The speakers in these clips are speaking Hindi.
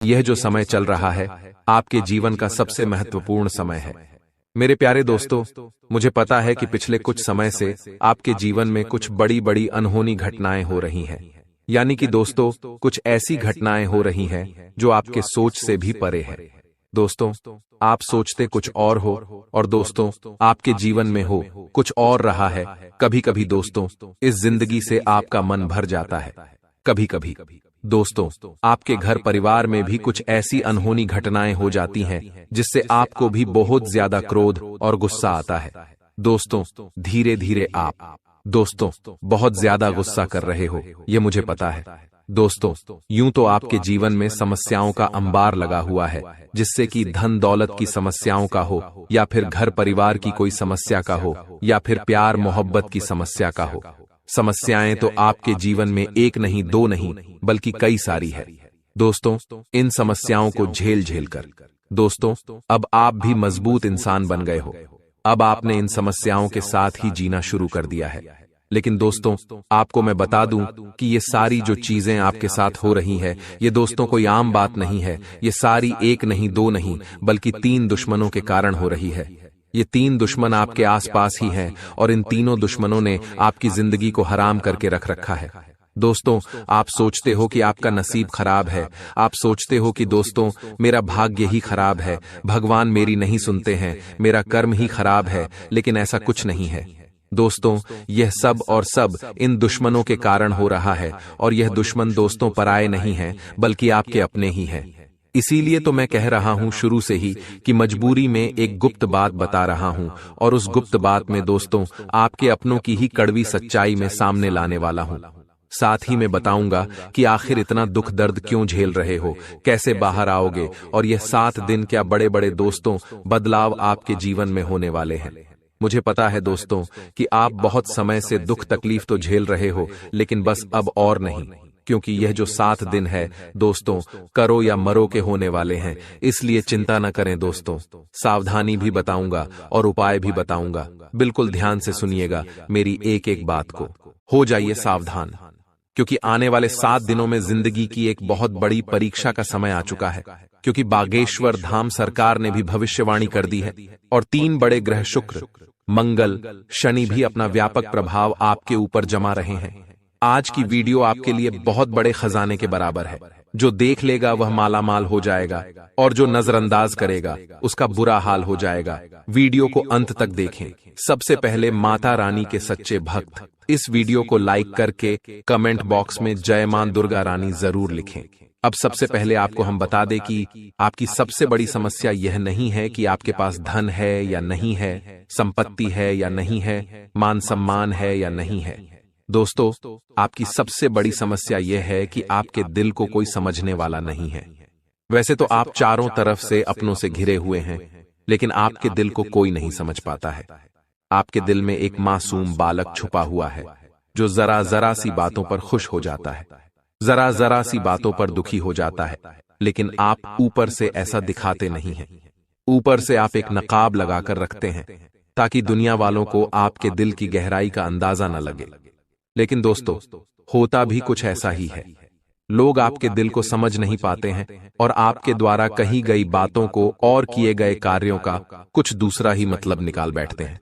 यह जो समय चल रहा है आपके जीवन का सबसे महत्वपूर्ण समय है। मेरे प्यारे दोस्तों, मुझे पता है कि पिछले कुछ समय से आपके जीवन में कुछ बड़ी बड़ी अनहोनी घटनाएं हो रही हैं। यानी कि दोस्तों, कुछ ऐसी घटनाएं हो रही हैं जो आपके सोच से भी परे है। दोस्तों, आप सोचते कुछ और हो और दोस्तों आपके जीवन में हो कुछ और रहा है। कभी कभी दोस्तों इस जिंदगी से आपका मन भर जाता है। कभी कभी दोस्तों आपके घर परिवार में भी कुछ ऐसी अनहोनी घटनाएं हो जाती हैं जिससे आपको भी बहुत ज्यादा क्रोध और गुस्सा आता है। दोस्तों धीरे धीरे आप दोस्तों बहुत ज्यादा गुस्सा कर रहे हो, ये मुझे पता है। दोस्तों यूं तो आपके जीवन में समस्याओं का अंबार लगा हुआ है, जिससे कि धन दौलत की समस्याओं का हो या फिर घर परिवार की कोई समस्या का हो या फिर प्यार मोहब्बत की समस्या का हो। समस्याएं तो आपके जीवन में एक नहीं दो नहीं बल्कि कई सारी है। दोस्तों इन समस्याओं को झेल झेल कर दोस्तों अब आप भी मजबूत इंसान बन गए हो। अब आपने इन समस्याओं के साथ ही जीना शुरू कर दिया है। लेकिन दोस्तों आपको मैं बता दूं कि ये सारी जो चीजें आपके साथ हो रही है, ये दोस्तों कोई आम बात नहीं है। ये सारी एक नहीं दो नहीं बल्कि 3 दुश्मनों के कारण हो रही है। ये 3 दुश्मन आपके आसपास ही हैं और इन तीनों दुश्मनों ने आपकी जिंदगी को हराम करके रख रखा है। दोस्तों आप सोचते हो कि आपका नसीब खराब है। आप सोचते हो कि दोस्तों मेरा भाग्य ही खराब है, भगवान मेरी नहीं सुनते हैं, मेरा कर्म ही खराब है। लेकिन ऐसा कुछ नहीं है दोस्तों। यह सब और सब इन दुश्मनों के कारण हो रहा है और यह दुश्मन दोस्तों पराये नहीं हैं बल्कि आपके अपने ही हैं। इसीलिए तो मैं कह रहा हूं शुरू से ही कि मजबूरी में एक गुप्त बात बता रहा हूं और उस गुप्त बात में दोस्तों आपके अपनों की ही कड़वी सच्चाई में सामने लाने वाला हूं। साथ ही मैं बताऊंगा कि आखिर इतना दुख दर्द क्यों झेल रहे हो, कैसे बाहर आओगे और यह 7 दिन क्या बड़े बड़े दोस्तों बदलाव आपके जीवन में होने वाले हैं। मुझे पता है दोस्तों कि आप बहुत समय से दुख तकलीफ तो झेल रहे हो, लेकिन बस अब और नहीं, क्योंकि यह जो 7 दिन है दोस्तों करो या मरो के होने वाले हैं। इसलिए चिंता न करें दोस्तों, सावधानी भी बताऊंगा और उपाय भी बताऊंगा। बिल्कुल ध्यान से सुनिएगा मेरी एक एक बात को। हो जाइए सावधान, क्योंकि आने वाले 7 दिनों में जिंदगी की एक बहुत बड़ी परीक्षा का समय आ चुका है। क्योंकि बागेश्वर धाम सरकार ने भी भविष्यवाणी कर दी है और 3 बड़े ग्रह शुक्र, मंगल, शनि भी अपना व्यापक प्रभाव आपके ऊपर जमा रहे हैं। आज की वीडियो आपके लिए बहुत बड़े खजाने के बराबर है। जो देख लेगा वह मालामाल हो जाएगा और जो नजरअंदाज करेगा उसका बुरा हाल हो जाएगा। वीडियो को अंत तक देखें। सबसे पहले माता रानी के सच्चे भक्त इस वीडियो को लाइक करके कमेंट बॉक्स में जय मां दुर्गा रानी जरूर लिखें। अब सबसे पहले आपको हम बता दें कि आपकी सबसे बड़ी समस्या यह नहीं है कि आपके पास धन है या नहीं है, संपत्ति है या नहीं है, मान सम्मान है या नहीं है। दोस्तों आपकी सबसे बड़ी समस्या यह है कि आपके दिल को कोई समझने वाला नहीं है। वैसे तो आप चारों तरफ से अपनों से घिरे हुए हैं, लेकिन आपके दिल को कोई नहीं समझ पाता है। आपके दिल में एक मासूम बालक छुपा हुआ है जो जरा जरा सी बातों पर खुश हो जाता है, जरा जरा सी बातों पर दुखी हो जाता है। लेकिन आप ऊपर से ऐसा दिखाते नहीं हैं। ऊपर से आप एक नकाब लगाकर रखते हैं ताकि दुनिया वालों को आपके दिल की गहराई का अंदाजा न लगे। लेकिन दोस्तों होता भी कुछ ऐसा ही है। लोग आपके दिल को समझ नहीं पाते हैं और आपके द्वारा कही गई बातों को और किए गए कार्यों का कुछ दूसरा ही मतलब निकाल बैठते हैं।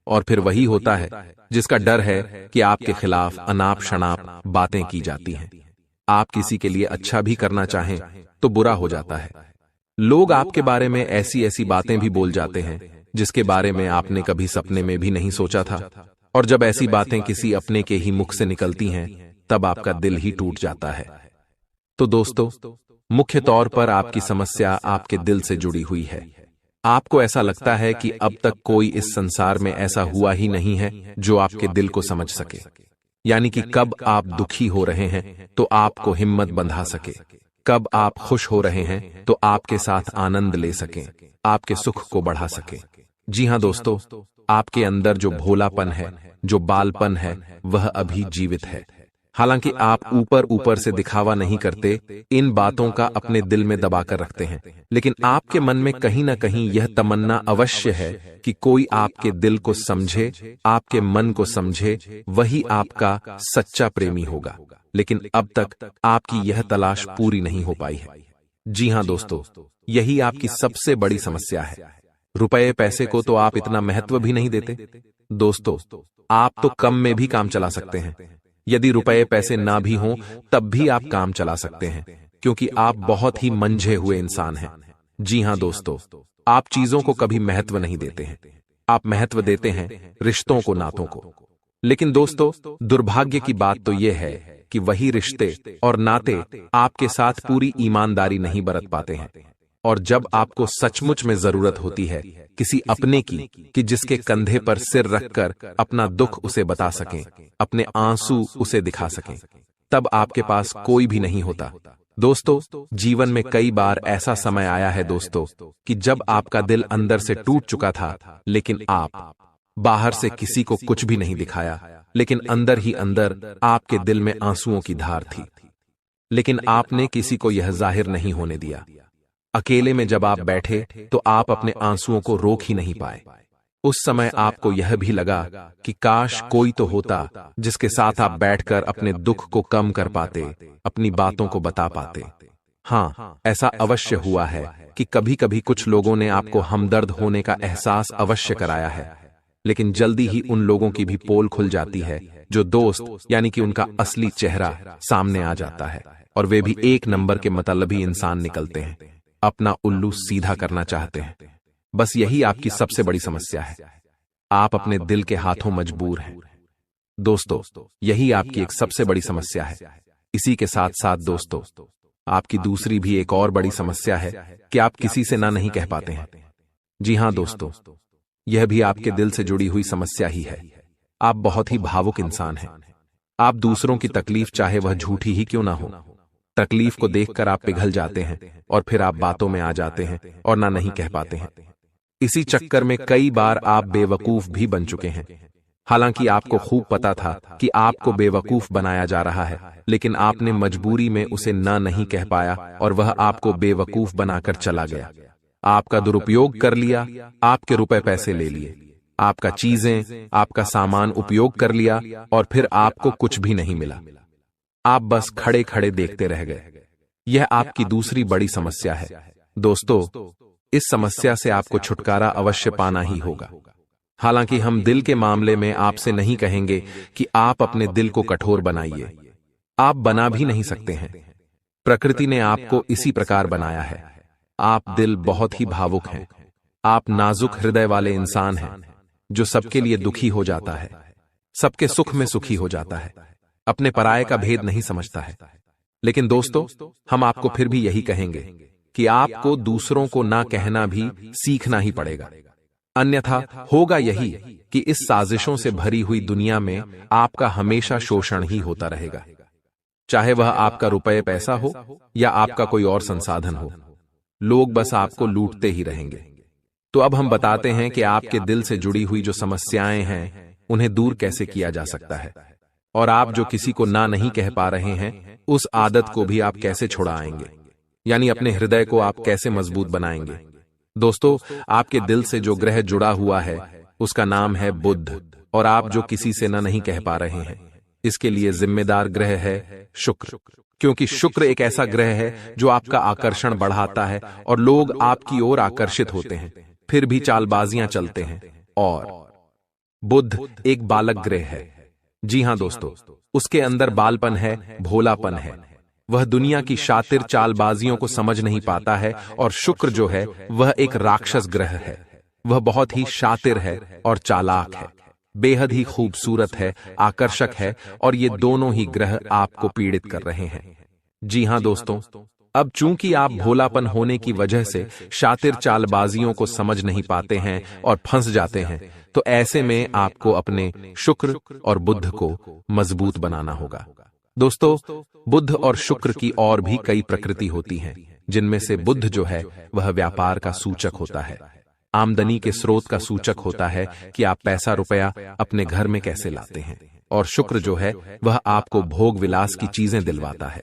और फिर वही होता है जिसका डर है कि आपके खिलाफ अनाप शनाप बातें की जाती हैं। आप किसी के लिए अच्छा भी करना चाहें तो बुरा हो जाता है। लोग आपके बारे में ऐसी ऐसी बातें भी बोल जाते हैं जिसके बारे में आपने कभी सपने में भी नहीं सोचा था। और जब ऐसी बातें किसी अपने के ही मुख से निकलती हैं तब आपका दिल ही टूट जाता है। तो दोस्तों मुख्य तौर पर आपकी समस्या आपके दिल से जुड़ी हुई है। आपको ऐसा लगता है कि अब तक कोई इस संसार में ऐसा हुआ ही नहीं है जो आपके दिल को समझ सके। यानी कि कब आप दुखी हो रहे हैं तो आपको हिम्मत बंधा सके, कब आप खुश हो रहे हैं तो आपके साथ आनंद ले सके, आपके सुख को बढ़ा सके। जी हां दोस्तों, आपके अंदर जो भोलापन है, जो बालपन है, वह अभी जीवित है। हालांकि आप ऊपर ऊपर से दिखावा नहीं करते, इन बातों का अपने दिल में दबाकर रखते हैं, लेकिन आपके मन में कहीं ना कहीं यह तमन्ना अवश्य है कि कोई आपके दिल को समझे, आपके मन को समझे, वही आपका सच्चा प्रेमी होगा। लेकिन अब तक आपकी यह तलाश पूरी नहीं हो पाई है। जी हां दोस्तों, यही आपकी सबसे बड़ी समस्या है। रुपए पैसे को तो आप इतना महत्व भी नहीं देते। दोस्तों, आप तो कम में भी काम चला सकते हैं। यदि रुपए पैसे ना भी हों तब भी आप काम चला सकते हैं, क्योंकि आप बहुत ही मंझे हुए इंसान हैं। जी हां दोस्तों, आप चीजों को कभी महत्व नहीं देते हैं। आप महत्व देते हैं रिश्तों को, नातों को। लेकिन दोस्तों, दुर्भाग्य की बात तो यह है कि वही रिश्ते और नाते आपके साथ पूरी ईमानदारी नहीं बरत पाते हैं। और जब आपको सचमुच में जरूरत होती है किसी अपने की, कि जिसके कंधे पर सिर रखकर अपना दुख उसे बता सकें, अपने आंसू उसे दिखा सकें, तब आपके पास कोई भी नहीं होता। दोस्तों, जीवन में कई बार ऐसा समय आया है दोस्तों कि जब आपका दिल अंदर से टूट चुका था, लेकिन आप बाहर से किसी को कुछ भी नहीं दिखाया, लेकिन अंदर ही अंदर आपके दिल में आंसुओं की धार थी। लेकिन आपने किसी को यह जाहिर नहीं होने दिया। अकेले में जब आप बैठे तो आप अपने आंसुओं को रोक ही नहीं पाए। उस समय आपको यह भी लगा कि काश कोई तो होता जिसके साथ आप बैठकर अपने दुख को कम कर पाते, अपनी बातों को बता पाते। हाँ, ऐसा अवश्य हुआ है कि कभी कभी कुछ लोगों ने आपको हमदर्द होने का एहसास अवश्य कराया है, लेकिन जल्दी ही उन लोगों की भी पोल खुल जाती है जो दोस्त यानी कि उनका असली चेहरा सामने आ जाता है, और वे भी एक नंबर के मतलबी इंसान निकलते हैं, अपना उल्लू सीधा करना चाहते हैं। बस यही आपकी सबसे बड़ी समस्या है। आप अपने दिल के हाथों मजबूर हैं। दोस्तों, यही आपकी एक सबसे बड़ी समस्या है। इसी के साथ साथ दोस्तों, आपकी दूसरी भी एक और बड़ी समस्या है कि आप किसी से ना नहीं कह पाते हैं। जी हां दोस्तों, यह भी आपके दिल से जुड़ी हुई समस्या ही है। आप बहुत ही भावुक इंसान हैं। आप दूसरों की तकलीफ चाहे वह झूठी ही क्यों ना हो, तकलीफ को देखकर आप पिघल जाते हैं और फिर आप बातों में आ जाते हैं और ना नहीं कह पाते हैं। इसी चक्कर में कई बार आप बेवकूफ भी बन चुके हैं। हालांकि आपको खूब पता था कि आपको बेवकूफ बनाया जा रहा है, लेकिन आपने मजबूरी में उसे ना नहीं कह पाया और वह आपको बेवकूफ बनाकर चला गया। आपका दुरुपयोग कर लिया, आपके रुपए पैसे ले लिए, आपका चीजें, आपका सामान उपयोग कर लिया और फिर आपको कुछ भी नहीं मिला। आप बस खड़े खड़े देखते रह गए। यह आपकी दूसरी बड़ी समस्या है। दोस्तों, इस समस्या से आपको छुटकारा अवश्य पाना ही होगा। हालांकि हम दिल के मामले में आपसे नहीं कहेंगे कि आप अपने दिल को कठोर बनाइए। आप बना भी नहीं सकते हैं। प्रकृति ने आपको इसी प्रकार बनाया है। आप दिल बहुत ही भावुक हैं। आप नाजुक हृदय वाले इंसान हैं जो सबके लिए दुखी हो जाता है, सबके सुख में सुखी हो जाता है, अपने पराये का भेद नहीं समझता है। लेकिन दोस्तों, हम आपको फिर भी यही कहेंगे कि आपको दूसरों को ना कहना भी सीखना ही पड़ेगा। अन्यथा होगा यही कि इस साजिशों से भरी हुई दुनिया में आपका हमेशा शोषण ही होता रहेगा, चाहे वह आपका रुपये पैसा हो या आपका कोई और संसाधन हो। लोग बस आपको लूटते ही रहेंगे। तो अब हम बताते हैं कि आपके दिल से जुड़ी हुई जो समस्याएं हैं उन्हें दूर कैसे किया जा सकता है, और आप जो किसी को ना नहीं कह पा रहे हैं उस आदत को भी आप कैसे छुड़ाएंगे, यानी अपने हृदय को आप कैसे मजबूत बनाएंगे। दोस्तों, आपके दिल से जो ग्रह जुड़ा हुआ है उसका नाम है बुध, और आप जो किसी से ना नहीं कह पा रहे हैं इसके लिए जिम्मेदार ग्रह है शुक्र, क्योंकि शुक्र एक ऐसा ग्रह है जो आपका आकर्षण बढ़ाता है और लोग आपकी ओर आकर्षित होते हैं, फिर भी चालबाजियां चलते हैं। और बुध एक बालक ग्रह है। जी हां दोस्तों, उसके अंदर बालपन है, भोलापन है। वह दुनिया की शातिर चालबाजियों को समझ नहीं पाता है। और शुक्र जो है वह एक राक्षस ग्रह है। वह बहुत ही शातिर है और चालाक है, बेहद ही खूबसूरत है, आकर्षक है, और ये दोनों ही ग्रह आपको पीड़ित कर रहे हैं। जी हां दोस्तों, अब चूंकि आप भोलापन होने की वजह से शातिर चालबाजियों को समझ नहीं पाते हैं और फंस जाते हैं, तो ऐसे में आपको अपने शुक्र और बुध को मजबूत बनाना होगा। दोस्तों, बुध और शुक्र की और भी कई प्रकृति होती हैं, जिनमें से बुध जो है वह व्यापार का सूचक होता है, आमदनी के स्रोत का सूचक होता है कि आप पैसा रुपया अपने घर में कैसे लाते हैं, और शुक्र जो है वह आपको भोग विलास की चीजें दिलवाता है।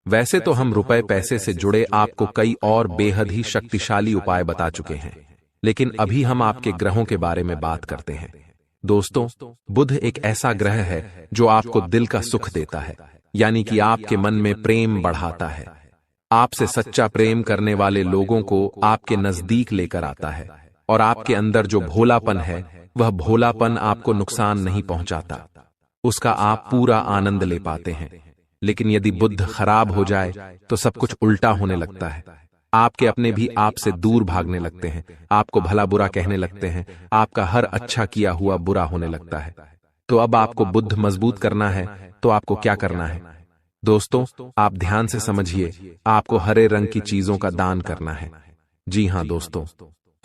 वैसे तो हम रुपए पैसे से जुड़े आपको कई और बेहद ही शक्तिशाली उपाय बता चुके हैं, लेकिन अभी हम आपके ग्रहों के बारे में बात करते हैं। दोस्तों, बुध एक ऐसा ग्रह है जो आपको दिल का सुख देता है, यानी कि आपके मन में प्रेम बढ़ाता है। आपसे सच्चा प्रेम करने वाले लोगों को आपके नजदीक लेकर आता है, और आपके अंदर जो भोलापन है वह भोलापन आपको नुकसान नहीं पहुंचाता, उसका आप पूरा आनंद ले पाते हैं। लेकिन यदि बुद्ध खराब हो जाए तो सब कुछ उल्टा होने लगता है। आपके अपने भी आपसे दूर भागने लगते हैं, आपको भला बुरा कहने लगते हैं, आपका हर अच्छा किया हुआ बुरा होने लगता है। तो अब आपको बुद्ध मजबूत करना है तो आपको क्या करना है? दोस्तों, आप ध्यान से समझिए, आपको हरे रंग की चीजों का दान करना है। जी हां दोस्तों,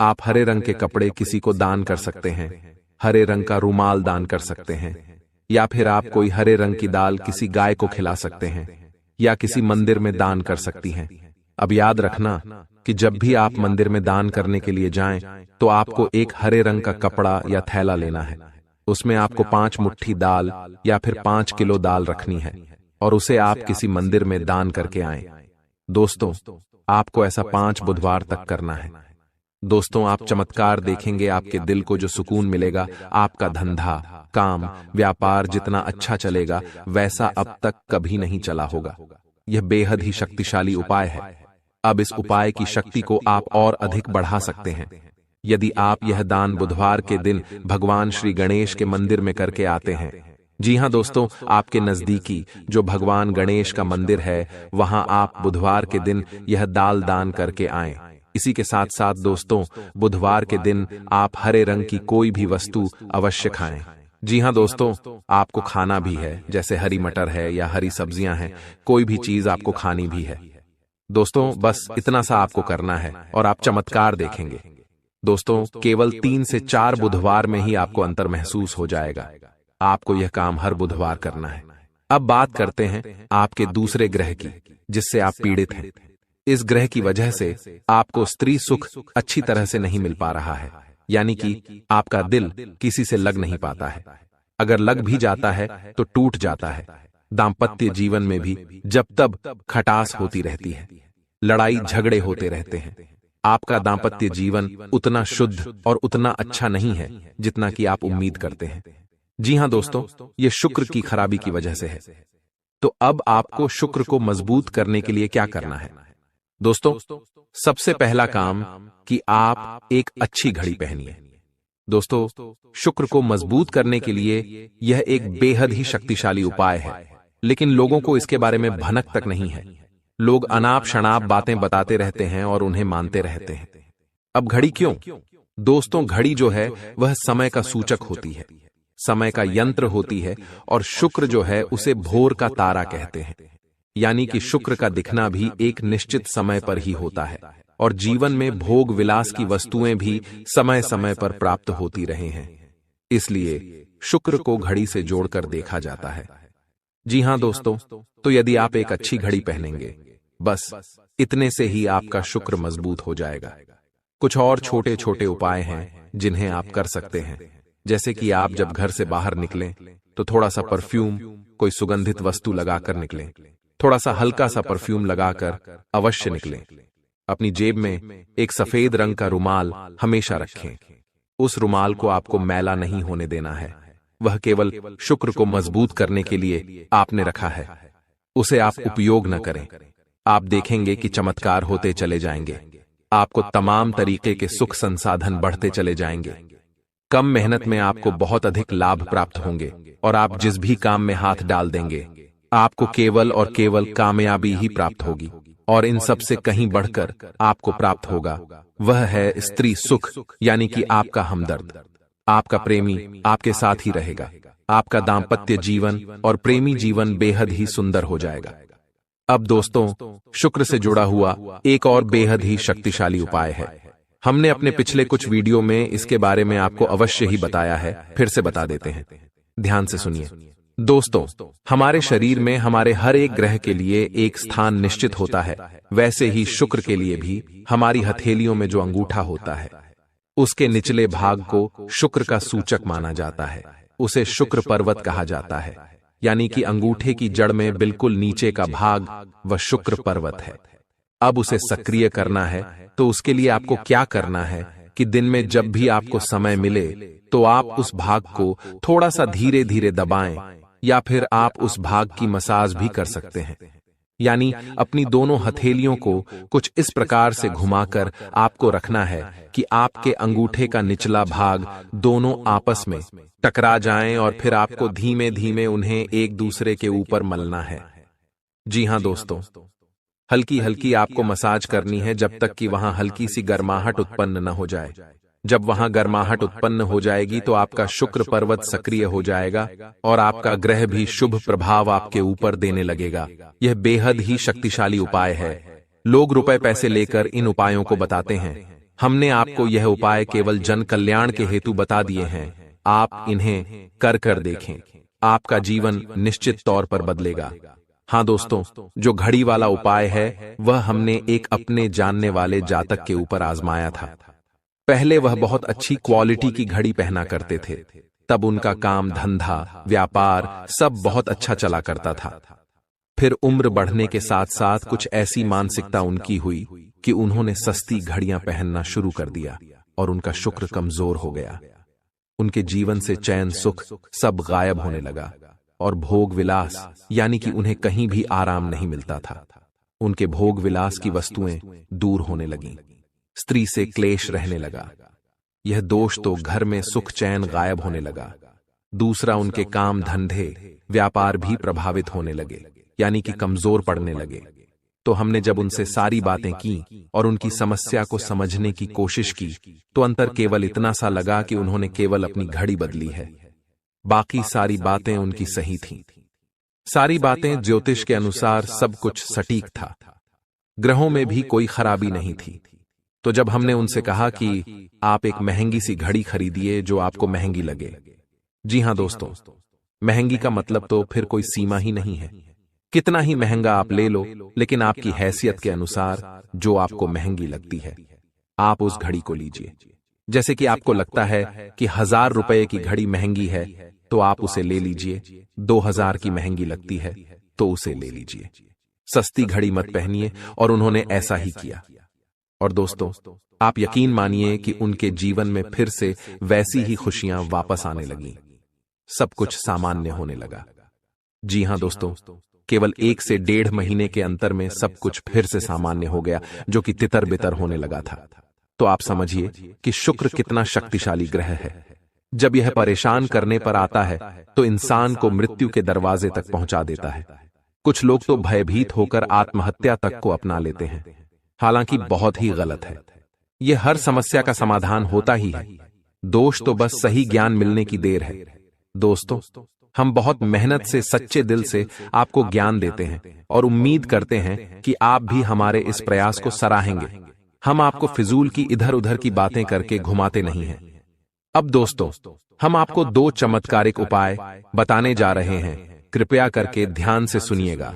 आप हरे रंग के कपड़े किसी को दान कर सकते हैं, हरे रंग का रुमाल दान कर सकते हैं, या फिर आप कोई हरे रंग की दाल किसी गाय को खिला सकते हैं, या किसी मंदिर में दान कर सकती हैं। अब याद रखना कि जब भी आप मंदिर में दान करने के लिए जाएं तो आपको एक हरे रंग का कपड़ा या थैला लेना है। उसमें आपको 5 मुट्ठी दाल या फिर 5 किलो दाल रखनी है, और उसे आप किसी मंदिर में दान करके आएं। दोस्तों, आपको ऐसा 5 बुधवार तक करना है। दोस्तों, आप चमत्कार देखेंगे, आपके दिल को जो सुकून मिलेगा, आपका धंधा, काम, व्यापार जितना अच्छा चलेगा वैसा अब तक कभी नहीं चला होगा। यह बेहद ही शक्तिशाली उपाय है। अब इस उपाय की शक्ति को आप और अधिक बढ़ा सकते हैं यदि आप यह दान बुधवार के दिन भगवान श्री गणेश के मंदिर में करके आते हैं। जी हां दोस्तों, आपके नजदीकी जो भगवान गणेश का मंदिर है वहां आप बुधवार के दिन यह दाल दान करके आएं। इसी के साथ साथ दोस्तों, बुधवार के दिन आप हरे रंग की कोई भी वस्तु अवश्य खाएं। जी हां दोस्तों, आपको खाना भी है, जैसे हरी मटर है या हरी सब्जियां हैं, कोई भी चीज आपको खानी भी है। दोस्तों, बस इतना सा आपको करना है और आप चमत्कार देखेंगे। दोस्तों, केवल 3 से 4 बुधवार में ही आपको अंतर महसूस हो जाएगा। आपको यह काम हर बुधवार करना है। अब बात करते हैं आपके दूसरे ग्रह की, जिससे आप पीड़ित हैं। इस ग्रह की वजह से आपको स्त्री सुख अच्छी तरह से नहीं मिल पा रहा है, यानी कि आपका दिल किसी से लग नहीं पाता है। अगर लग भी जाता है तो टूट जाता है। दाम्पत्य जीवन में भी जब तब खटास होती रहती है, लड़ाई झगड़े होते रहते हैं। आपका दाम्पत्य जीवन उतना शुद्ध और उतना अच्छा नहीं है जितना कि आप उम्मीद करते हैं। जी हां दोस्तों, ये शुक्र की खराबी की वजह से है। तो अब आपको शुक्र को मजबूत करने के लिए क्या करना है? दोस्तों, सबसे पहला काम कि आप एक अच्छी घड़ी पहनिए। दोस्तों, शुक्र को मजबूत करने के लिए यह एक बेहद ही शक्तिशाली उपाय है, लेकिन लोगों को इसके बारे में भनक तक नहीं है। लोग अनाप शनाप बातें बताते रहते हैं और उन्हें मानते रहते हैं। अब घड़ी क्यों? दोस्तों, घड़ी जो है वह समय का सूचक होती है, समय का यंत्र होती है, और शुक्र जो है उसे भोर का तारा कहते हैं। यानी कि शुक्र का दिखना भी एक निश्चित समय पर ही होता है, और जीवन में भोग विलास की वस्तुएं भी समय समय पर प्राप्त होती रहे हैं। इसलिए शुक्र को घड़ी से जोड़कर देखा जाता है। जी हां दोस्तों, तो यदि आप एक अच्छी घड़ी पहनेंगे, बस इतने से ही आपका शुक्र मजबूत हो जाएगा। कुछ और छोटे छोटे उपाय हैं जिन्हें आप कर सकते हैं, जैसे कि आप जब घर से बाहर निकलें तो थोड़ा सा परफ्यूम, कोई सुगंधित वस्तु लगाकर निकलें। थोड़ा सा हल्का सा परफ्यूम लगाकर अवश्य निकलें। अपनी जेब में एक सफेद रंग का रुमाल हमेशा रखें। उस रुमाल को आपको मैला नहीं होने देना है, वह केवल शुक्र को मजबूत करने के लिए आपने रखा है। उसे आप उपयोग न करें। आप देखेंगे कि चमत्कार होते चले जाएंगे। आपको तमाम तरीके के सुख संसाधन बढ़ते चले जाएंगे। कम मेहनत में आपको बहुत अधिक लाभ प्राप्त होंगे, और आप जिस भी काम में हाथ डाल देंगे आपको केवल और केवल कामयाबी ही प्राप्त होगी। और इन सब से कहीं बढ़कर आपको प्राप्त होगा वह है स्त्री सुख, यानी कि आपका हमदर्द। आपका प्रेमी आपके साथ ही रहेगा। आपका दाम्पत्य जीवन और प्रेमी जीवन बेहद ही सुंदर हो जाएगा। अब दोस्तों, शुक्र से जुड़ा हुआ एक और बेहद ही शक्तिशाली उपाय है। हमने अपने पिछले कुछ वीडियो में इसके बारे में आपको अवश्य ही बताया है, फिर से बता देते हैं। ध्यान से सुनिए। दोस्तों, हमारे शरीर में हमारे हर एक ग्रह के लिए एक स्थान निश्चित होता है। वैसे ही शुक्र के लिए भी हमारी हथेलियों में जो अंगूठा होता है उसके निचले भाग को शुक्र का सूचक माना जाता है। उसे शुक्र पर्वत कहा जाता है, यानी कि अंगूठे की जड़ में बिल्कुल नीचे का भाग वह शुक्र पर्वत है। अब उसे सक्रिय करना है तो उसके लिए आपको क्या करना है कि दिन में जब भी आपको समय मिले तो आप उस भाग को थोड़ा सा धीरे धीरे दबाएं, या फिर आप उस भाग की मसाज भी कर सकते हैं। यानी अपनी दोनों हथेलियों को कुछ इस प्रकार से घुमाकर आपको रखना है कि आपके अंगूठे का निचला भाग दोनों आपस में टकरा जाएं और फिर आपको धीमे धीमे उन्हें एक दूसरे के ऊपर मलना है। जी हां दोस्तों, हल्की हल्की आपको मसाज करनी है जब तक कि वहां हल्की सी गर्माहट उत्पन्न न हो जाए। जब वहां गर्माहट उत्पन्न हो जाएगी तो आपका शुक्र पर्वत सक्रिय हो जाएगा और आपका ग्रह भी शुभ प्रभाव आपके ऊपर देने लगेगा। यह बेहद ही शक्तिशाली उपाय है। लोग रुपए पैसे लेकर इन उपायों को बताते हैं। हमने आपको यह उपाय केवल जन कल्याण के हेतु बता दिए हैं। आप इन्हें कर देखें, आपका जीवन निश्चित तौर पर बदलेगा। हाँ दोस्तों, जो घड़ी वाला उपाय है वह हमने एक अपने जानने वाले जातक के ऊपर आजमाया था। पहले वह बहुत अच्छी क्वालिटी की घड़ी पहना करते थे, तब उनका काम धंधा व्यापार सब बहुत अच्छा चला करता था। फिर उम्र बढ़ने के साथ साथ कुछ ऐसी मानसिकता उनकी हुई कि उन्होंने सस्ती घड़ियां पहनना शुरू कर दिया और उनका शुक्र कमजोर हो गया। उनके जीवन से चैन सुख सब गायब होने लगा और भोग विलास यानी कि उन्हें कहीं भी आराम नहीं मिलता था। उनके भोग विलास की वस्तुएं दूर होने लगीं। स्त्री से क्लेश रहने लगा। यह दोष तो घर में सुख चैन गायब होने लगा। दूसरा, उनके काम धंधे व्यापार भी प्रभावित होने लगे, यानी कि कमजोर पड़ने लगे। तो हमने जब उनसे सारी बातें की और उनकी समस्या को समझने की कोशिश की तो अंतर केवल इतना सा लगा कि उन्होंने केवल अपनी घड़ी बदली है। बाकी सारी बातें उनकी सही थीं। सारी बातें ज्योतिष के अनुसार सब कुछ सटीक था। ग्रहों में भी कोई खराबी नहीं थी। तो जब हमने उनसे कहा कि आप एक महंगी सी घड़ी खरीदिए जो आपको महंगी लगे। जी हां दोस्तों, महंगी का मतलब तो फिर कोई सीमा ही नहीं है। कितना ही महंगा आप ले लो, लेकिन आपकी हैसियत के अनुसार जो आपको महंगी लगती है आप उस घड़ी को लीजिए। जैसे कि आपको लगता है कि 1000 रुपए की घड़ी महंगी है तो आप उसे ले लीजिए। 2000 की महंगी लगती है तो उसे ले लीजिए। सस्ती घड़ी मत पहनिए, और उन्होंने ऐसा ही किया। और दोस्तों, आप यकीन मानिए कि उनके जीवन में फिर से वैसी ही खुशियां वापस आने लगीं। सब कुछ सामान्य होने लगा। जी हां दोस्तों, केवल 1 से 1.5 महीने के अंतर में सब कुछ फिर से सामान्य हो गया, जो कि तितर बितर होने लगा था। तो आप समझिए कि शुक्र कितना शक्तिशाली ग्रह है। जब यह परेशान करने पर आता है तो इंसान को मृत्यु के दरवाजे तक पहुंचा देता है। कुछ लोग तो भयभीत होकर आत्महत्या तक को अपना लेते हैं, हालांकि बहुत ही गलत है। यह हर समस्या का समाधान होता ही है। दोष तो बस सही ज्ञान मिलने की देर है। दोस्तों, हम बहुत मेहनत से सच्चे दिल से आपको ज्ञान देते हैं और उम्मीद करते हैं कि आप भी हमारे इस प्रयास को सराहेंगे। हम आपको फिजूल की इधर उधर की बातें करके घुमाते नहीं हैं। अब दोस्तों, हम आपको 2 चमत्कारिक उपाय बताने जा रहे हैं। कृपया करके ध्यान से सुनिएगा।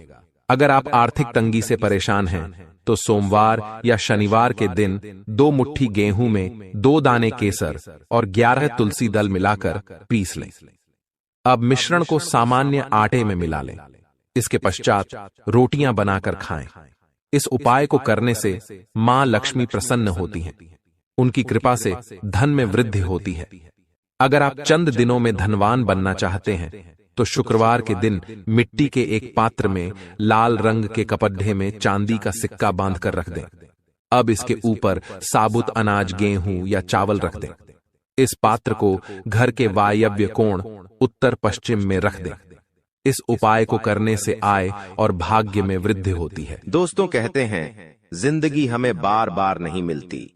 अगर आप आर्थिक तंगी से परेशान हैं तो सोमवार या शनिवार के दिन 2 मुट्ठी गेहूं में 2 दाने केसर और 11 तुलसी दल मिलाकर पीस लें। अब मिश्रण को सामान्य आटे में मिला लें। इसके पश्चात रोटियां बनाकर खाएं। इस उपाय को करने से मां लक्ष्मी प्रसन्न होती हैं। उनकी कृपा से धन में वृद्धि होती है। अगर आप चंद दिनों में धनवान बनना चाहते हैं तो शुक्रवार के दिन मिट्टी के एक पात्र में लाल रंग के कपड्ढे में चांदी का सिक्का बांधकर रख दें। अब इसके ऊपर साबुत अनाज गेहूं या चावल रख दें। इस पात्र को घर के वायव्य कोण उत्तर पश्चिम में रख दें। इस उपाय को करने से आय और भाग्य में वृद्धि होती है। दोस्तों, कहते हैं जिंदगी हमें बार बार नहीं मिलती।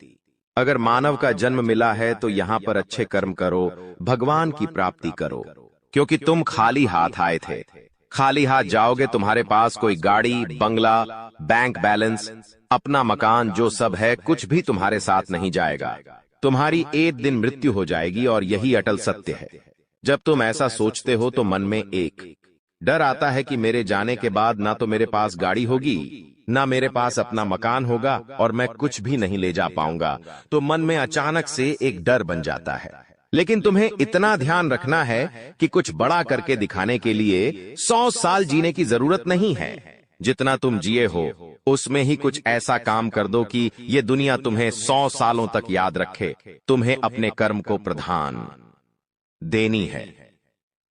अगर मानव का जन्म मिला है तो यहाँ पर अच्छे कर्म करो, भगवान की प्राप्ति करो, क्योंकि तुम खाली हाथ आए थे। खाली हाथ जाओगे, तुम्हारे पास कोई गाड़ी, बंगला, बैंक बैलेंस, अपना मकान जो सब है कुछ भी तुम्हारे साथ नहीं जाएगा। तुम्हारी एक दिन मृत्यु हो जाएगी और यही अटल सत्य है। जब तुम ऐसा सोचते हो तो मन में एक डर आता है कि मेरे जाने के बाद ना तो मेरे पास गाड़ी होगी, ना मेरे पास अपना मकान होगा और मैं कुछ भी नहीं ले जा पाऊंगा। तो मन में अचानक से एक डर बन जाता है। लेकिन तुम्हें इतना ध्यान रखना है कि कुछ बड़ा करके दिखाने के लिए 100 साल जीने की जरूरत नहीं है। जितना तुम जिए हो उसमें ही कुछ ऐसा काम कर दो कि ये दुनिया तुम्हें 100 सालों तक याद रखे। तुम्हें अपने कर्म को प्रधान देनी है।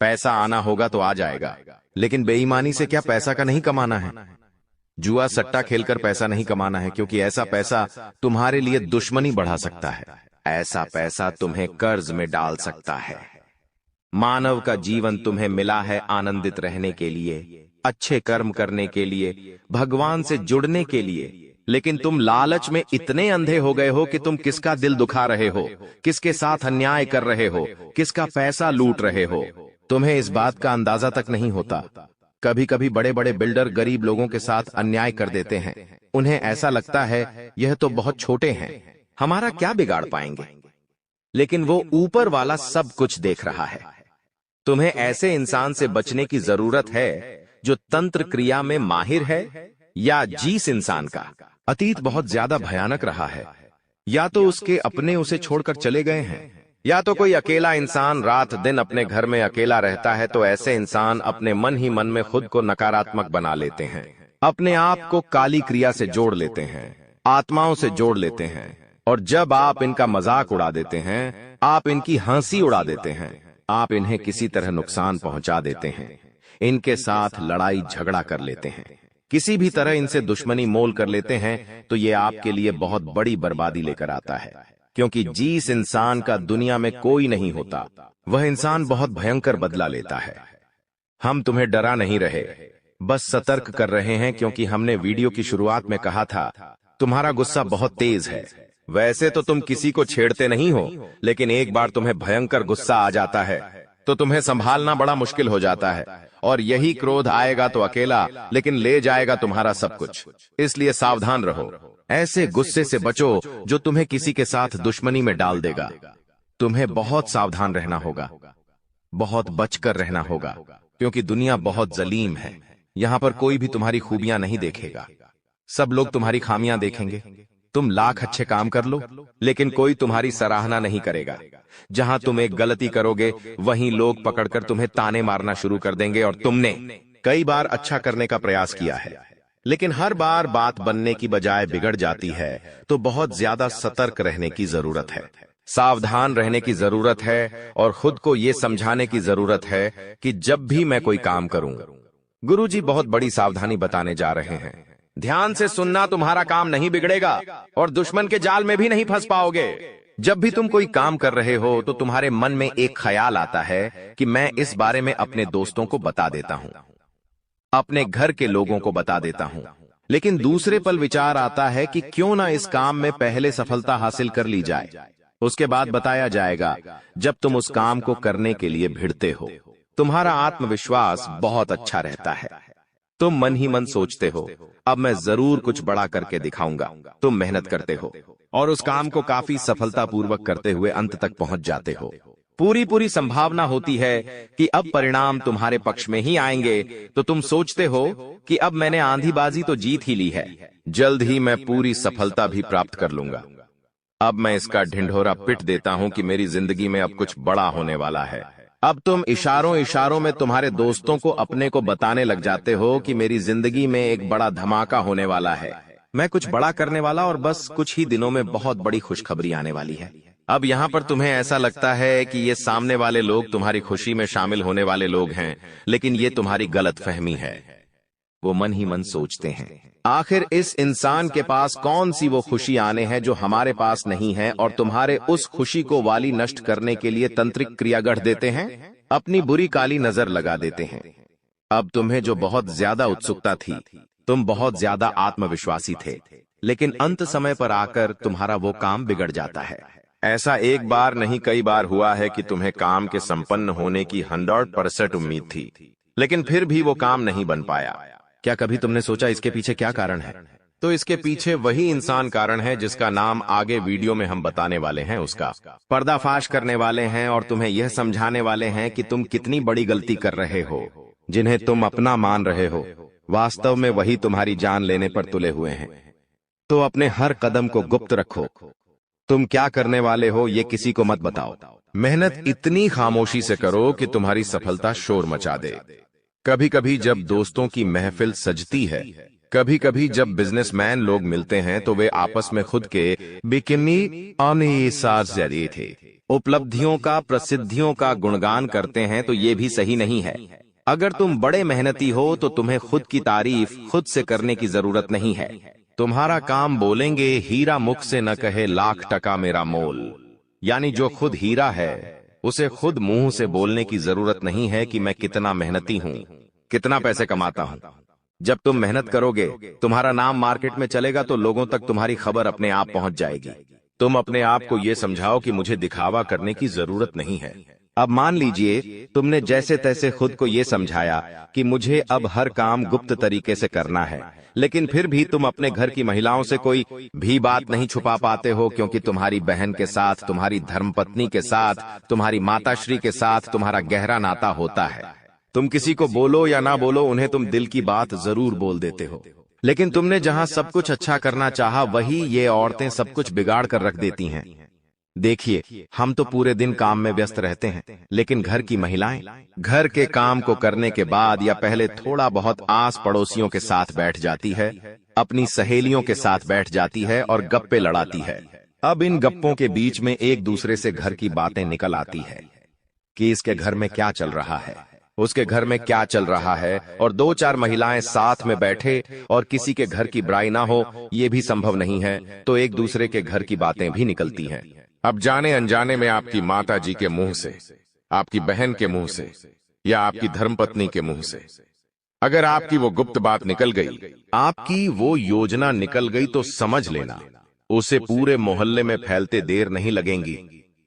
पैसा आना होगा तो आ जाएगा, लेकिन बेईमानी से क्या पैसा का नहीं कमाना है। जुआ सट्टा खेलकर पैसा नहीं कमाना है, क्योंकि ऐसा पैसा तुम्हारे लिए दुश्मनी बढ़ा सकता है। ऐसा पैसा तुम्हें कर्ज में डाल सकता है। मानव का जीवन तुम्हें मिला है आनंदित रहने के लिए, अच्छे कर्म करने के लिए, भगवान से जुड़ने के लिए। लेकिन तुम लालच में इतने अंधे हो गए हो कि तुम किसका दिल दुखा रहे हो, किसके साथ अन्याय कर रहे हो, किसका पैसा लूट रहे हो, तुम्हें इस बात का अंदाजा तक नहीं होता। कभी कभी बड़े बड़े बिल्डर गरीब लोगों के साथ अन्याय कर देते हैं। उन्हें ऐसा लगता है यह तो बहुत छोटे हैं, हमारा क्या बिगाड़ पाएंगे, लेकिन वो ऊपर वाला सब कुछ देख रहा है। तुम्हें ऐसे इंसान से बचने की जरूरत है जो तंत्र क्रिया में माहिर है, या जीस इंसान का। अतीत बहुत ज्यादा भयानक रहा है। या तो उसके अपने उसे छोड़कर चले गए हैं, या तो कोई अकेला इंसान रात दिन अपने घर में अकेला रहता है। तो ऐसे इंसान अपने मन ही मन में खुद को नकारात्मक बना लेते हैं, अपने आप को काली क्रिया से जोड़ लेते हैं, आत्माओं से जोड़ लेते हैं। और जब आप इनका मजाक उड़ा देते हैं, आप इनकी हंसी उड़ा देते हैं, आप इन्हें किसी तरह नुकसान पहुंचा देते हैं, इनके साथ लड़ाई झगड़ा कर लेते हैं, किसी भी तरह इनसे दुश्मनी मोल कर लेते हैं, तो ये आपके लिए बहुत बड़ी बर्बादी लेकर आता है। क्योंकि जिस इंसान का दुनिया में कोई नहीं होता, वह इंसान बहुत भयंकर बदला लेता है। हम तुम्हें डरा नहीं रहे, बस सतर्क कर रहे हैं, क्योंकि हमने वीडियो की शुरुआत में कहा था तुम्हारा गुस्सा बहुत तेज है। वैसे तो तुम किसी को छेड़ते नहीं हो, लेकिन एक बार तुम्हें भयंकर गुस्सा आ जाता है तो तुम्हें संभालना बड़ा मुश्किल हो जाता है। और यही क्रोध आएगा तो अकेला, लेकिन ले जाएगा तुम्हारा सब कुछ। इसलिए सावधान रहो, ऐसे गुस्से से बचो जो तुम्हें किसी के साथ दुश्मनी में डाल देगा। तुम्हें बहुत सावधान रहना होगा, बहुत बचकर रहना होगा, क्योंकि दुनिया बहुत जलीम है। यहाँ पर कोई भी तुम्हारी खूबियां नहीं देखेगा, सब लोग तुम्हारी खामियां देखेंगे। तुम लाख अच्छे काम कर लो, लेकिन कोई तुम्हारी सराहना नहीं करेगा। जहां तुम एक गलती करोगे, वहीं लोग पकड़कर तुम्हें ताने मारना शुरू कर देंगे। और तुमने कई बार अच्छा करने का प्रयास किया है, लेकिन हर बार बात बनने की बजाय बिगड़ जाती है। तो बहुत ज्यादा सतर्क रहने की जरूरत है, सावधान रहने की जरूरत है, और खुद को यह समझाने की जरूरत है कि जब भी मैं कोई काम करूं, गुरुजी बहुत बड़ी सावधानी बताने जा रहे हैं। ध्यान से सुनना, तुम्हारा काम नहीं बिगड़ेगा और दुश्मन के जाल में भी नहीं फंस पाओगे। जब भी तुम कोई काम कर रहे हो तो तुम्हारे मन में एक ख्याल आता है कि मैं इस बारे में अपने दोस्तों को बता देता हूं, अपने घर के लोगों को बता देता हूं। लेकिन दूसरे पल विचार आता है कि क्यों ना इस काम में पहले सफलता हासिल कर ली जाए, उसके बाद बताया जाएगा। जब तुम उस काम को करने के लिए भिड़ते हो, तुम्हारा आत्मविश्वास बहुत अच्छा रहता है। तुम मन ही मन सोचते हो, अब मैं जरूर कुछ बड़ा करके दिखाऊंगा। तुम मेहनत करते हो और उस काम को काफी सफलतापूर्वक करते हुए अंत तक पहुंच जाते हो। पूरी संभावना होती है कि अब परिणाम तुम्हारे पक्ष में ही आएंगे। तो तुम सोचते हो कि अब मैंने आंधीबाजी तो जीत ही ली है, जल्द ही मैं पूरी सफलता भी प्राप्त कर लूंगा। अब मैं इसका ढिंढोरा पिट देता हूं कि मेरी जिंदगी में अब कुछ बड़ा होने वाला है। अब तुम इशारों में तुम्हारे दोस्तों को अपने को बताने लग जाते हो कि मेरी जिंदगी में एक बड़ा धमाका होने वाला है, मैं कुछ बड़ा करने वाला, और बस कुछ ही दिनों में बहुत बड़ी खुशखबरी आने वाली है। अब यहाँ पर तुम्हें ऐसा लगता है कि ये सामने वाले लोग तुम्हारी खुशी में शामिल होने वाले लोग हैं, लेकिन ये तुम्हारी गलतफहमी है। वो मन ही मन सोचते हैं, आखिर इस इंसान के पास कौन सी वो खुशी आने हैं जो हमारे पास नहीं है, और तुम्हारे उस खुशी को वाली नष्ट करने के लिए तंत्रिक क्रिया गढ़ देते हैं, अपनी बुरी काली नजर लगा देते हैं। अब तुम्हें जो बहुत ज्यादा उत्सुकता थी, तुम बहुत ज्यादा आत्मविश्वासी थे, लेकिन अंत समय पर आकर तुम्हारा वो काम बिगड़ जाता है। ऐसा एक बार नहीं कई बार हुआ है कि तुम्हें काम के संपन्न होने की 100% उम्मीद थी, लेकिन फिर भी वो काम नहीं बन पाया। क्या कभी तुमने सोचा इसके पीछे क्या कारण है? तो इसके पीछे वही इंसान कारण है जिसका नाम आगे वीडियो में हम बताने वाले हैं। उसका पर्दाफाश करने वाले हैं और तुम्हें यह समझाने वाले हैं कि तुम कितनी बड़ी गलती कर रहे हो। जिन्हें तुम अपना मान रहे हो, वास्तव में वही तुम्हारी जान लेने पर तुले हुए हैं। तो अपने हर कदम को गुप्त रखो। तुम क्या करने वाले हो ये किसी को मत बताओ। मेहनत इतनी खामोशी से करो कि तुम्हारी सफलता शोर मचा दे। कभी कभी जब दोस्तों की महफिल सजती है, कभी कभी जब बिजनेसमैन लोग मिलते हैं, तो वे आपस में खुद के बिकिनी उपलब्धियों का, प्रसिद्धियों का गुणगान करते हैं। तो ये भी सही नहीं है। अगर तुम बड़े मेहनती हो तो तुम्हें खुद की तारीफ खुद से करने की जरूरत नहीं है। तुम्हारा काम बोलेंगे हीरा मुख से न कहे लाख टका मेरा मोल। यानी जो खुद हीरा है उसे खुद मुंह से बोलने की जरूरत नहीं है कि मैं कितना मेहनती हूं, कितना पैसे कमाता हूं। जब तुम मेहनत करोगे, तुम्हारा नाम मार्केट में चलेगा तो लोगों तक तुम्हारी खबर अपने आप पहुंच जाएगी। तुम अपने आप को यह समझाओ कि मुझे दिखावा करने की जरूरत नहीं है। अब मान लीजिए तुमने जैसे तैसे खुद को यह समझाया कि मुझे अब हर काम गुप्त तरीके से करना है, लेकिन फिर भी तुम अपने घर की महिलाओं से कोई भी बात नहीं छुपा पाते हो, क्योंकि तुम्हारी बहन के साथ, तुम्हारी धर्मपत्नी के साथ, तुम्हारी माताश्री के साथ तुम्हारा गहरा नाता होता है। तुम किसी को बोलो या ना बोलो, उन्हें तुम दिल की बात जरूर बोल देते हो। लेकिन तुमने जहां सब कुछ अच्छा करना चाहा, वही ये औरतें सब कुछ बिगाड़ कर रख देती हैं। देखिए, हम तो पूरे दिन काम में व्यस्त रहते हैं, लेकिन घर की महिलाएं घर के काम को करने के बाद या पहले थोड़ा बहुत आस पड़ोसियों के साथ बैठ जाती है, अपनी सहेलियों के साथ बैठ जाती है और गप्पे लड़ाती है। अब इन गप्पों के बीच में एक दूसरे से घर की बातें निकल आती है कि इसके घर में क्या चल रहा है, उसके घर में क्या चल रहा है, और दो चार महिलाएं साथ में बैठे और किसी के घर की बुराई ना हो, ये भी संभव नहीं है, तो एक दूसरे के घर की बातें भी निकलती हैं। अब जाने अनजाने में आपकी माता जी के मुंह से, आपकी बहन के मुंह से या आपकी धर्मपत्नी के मुंह से अगर आपकी वो गुप्त बात निकल गई, आपकी वो योजना निकल गई, तो समझ लेना उसे पूरे मोहल्ले में फैलते देर नहीं लगेंगी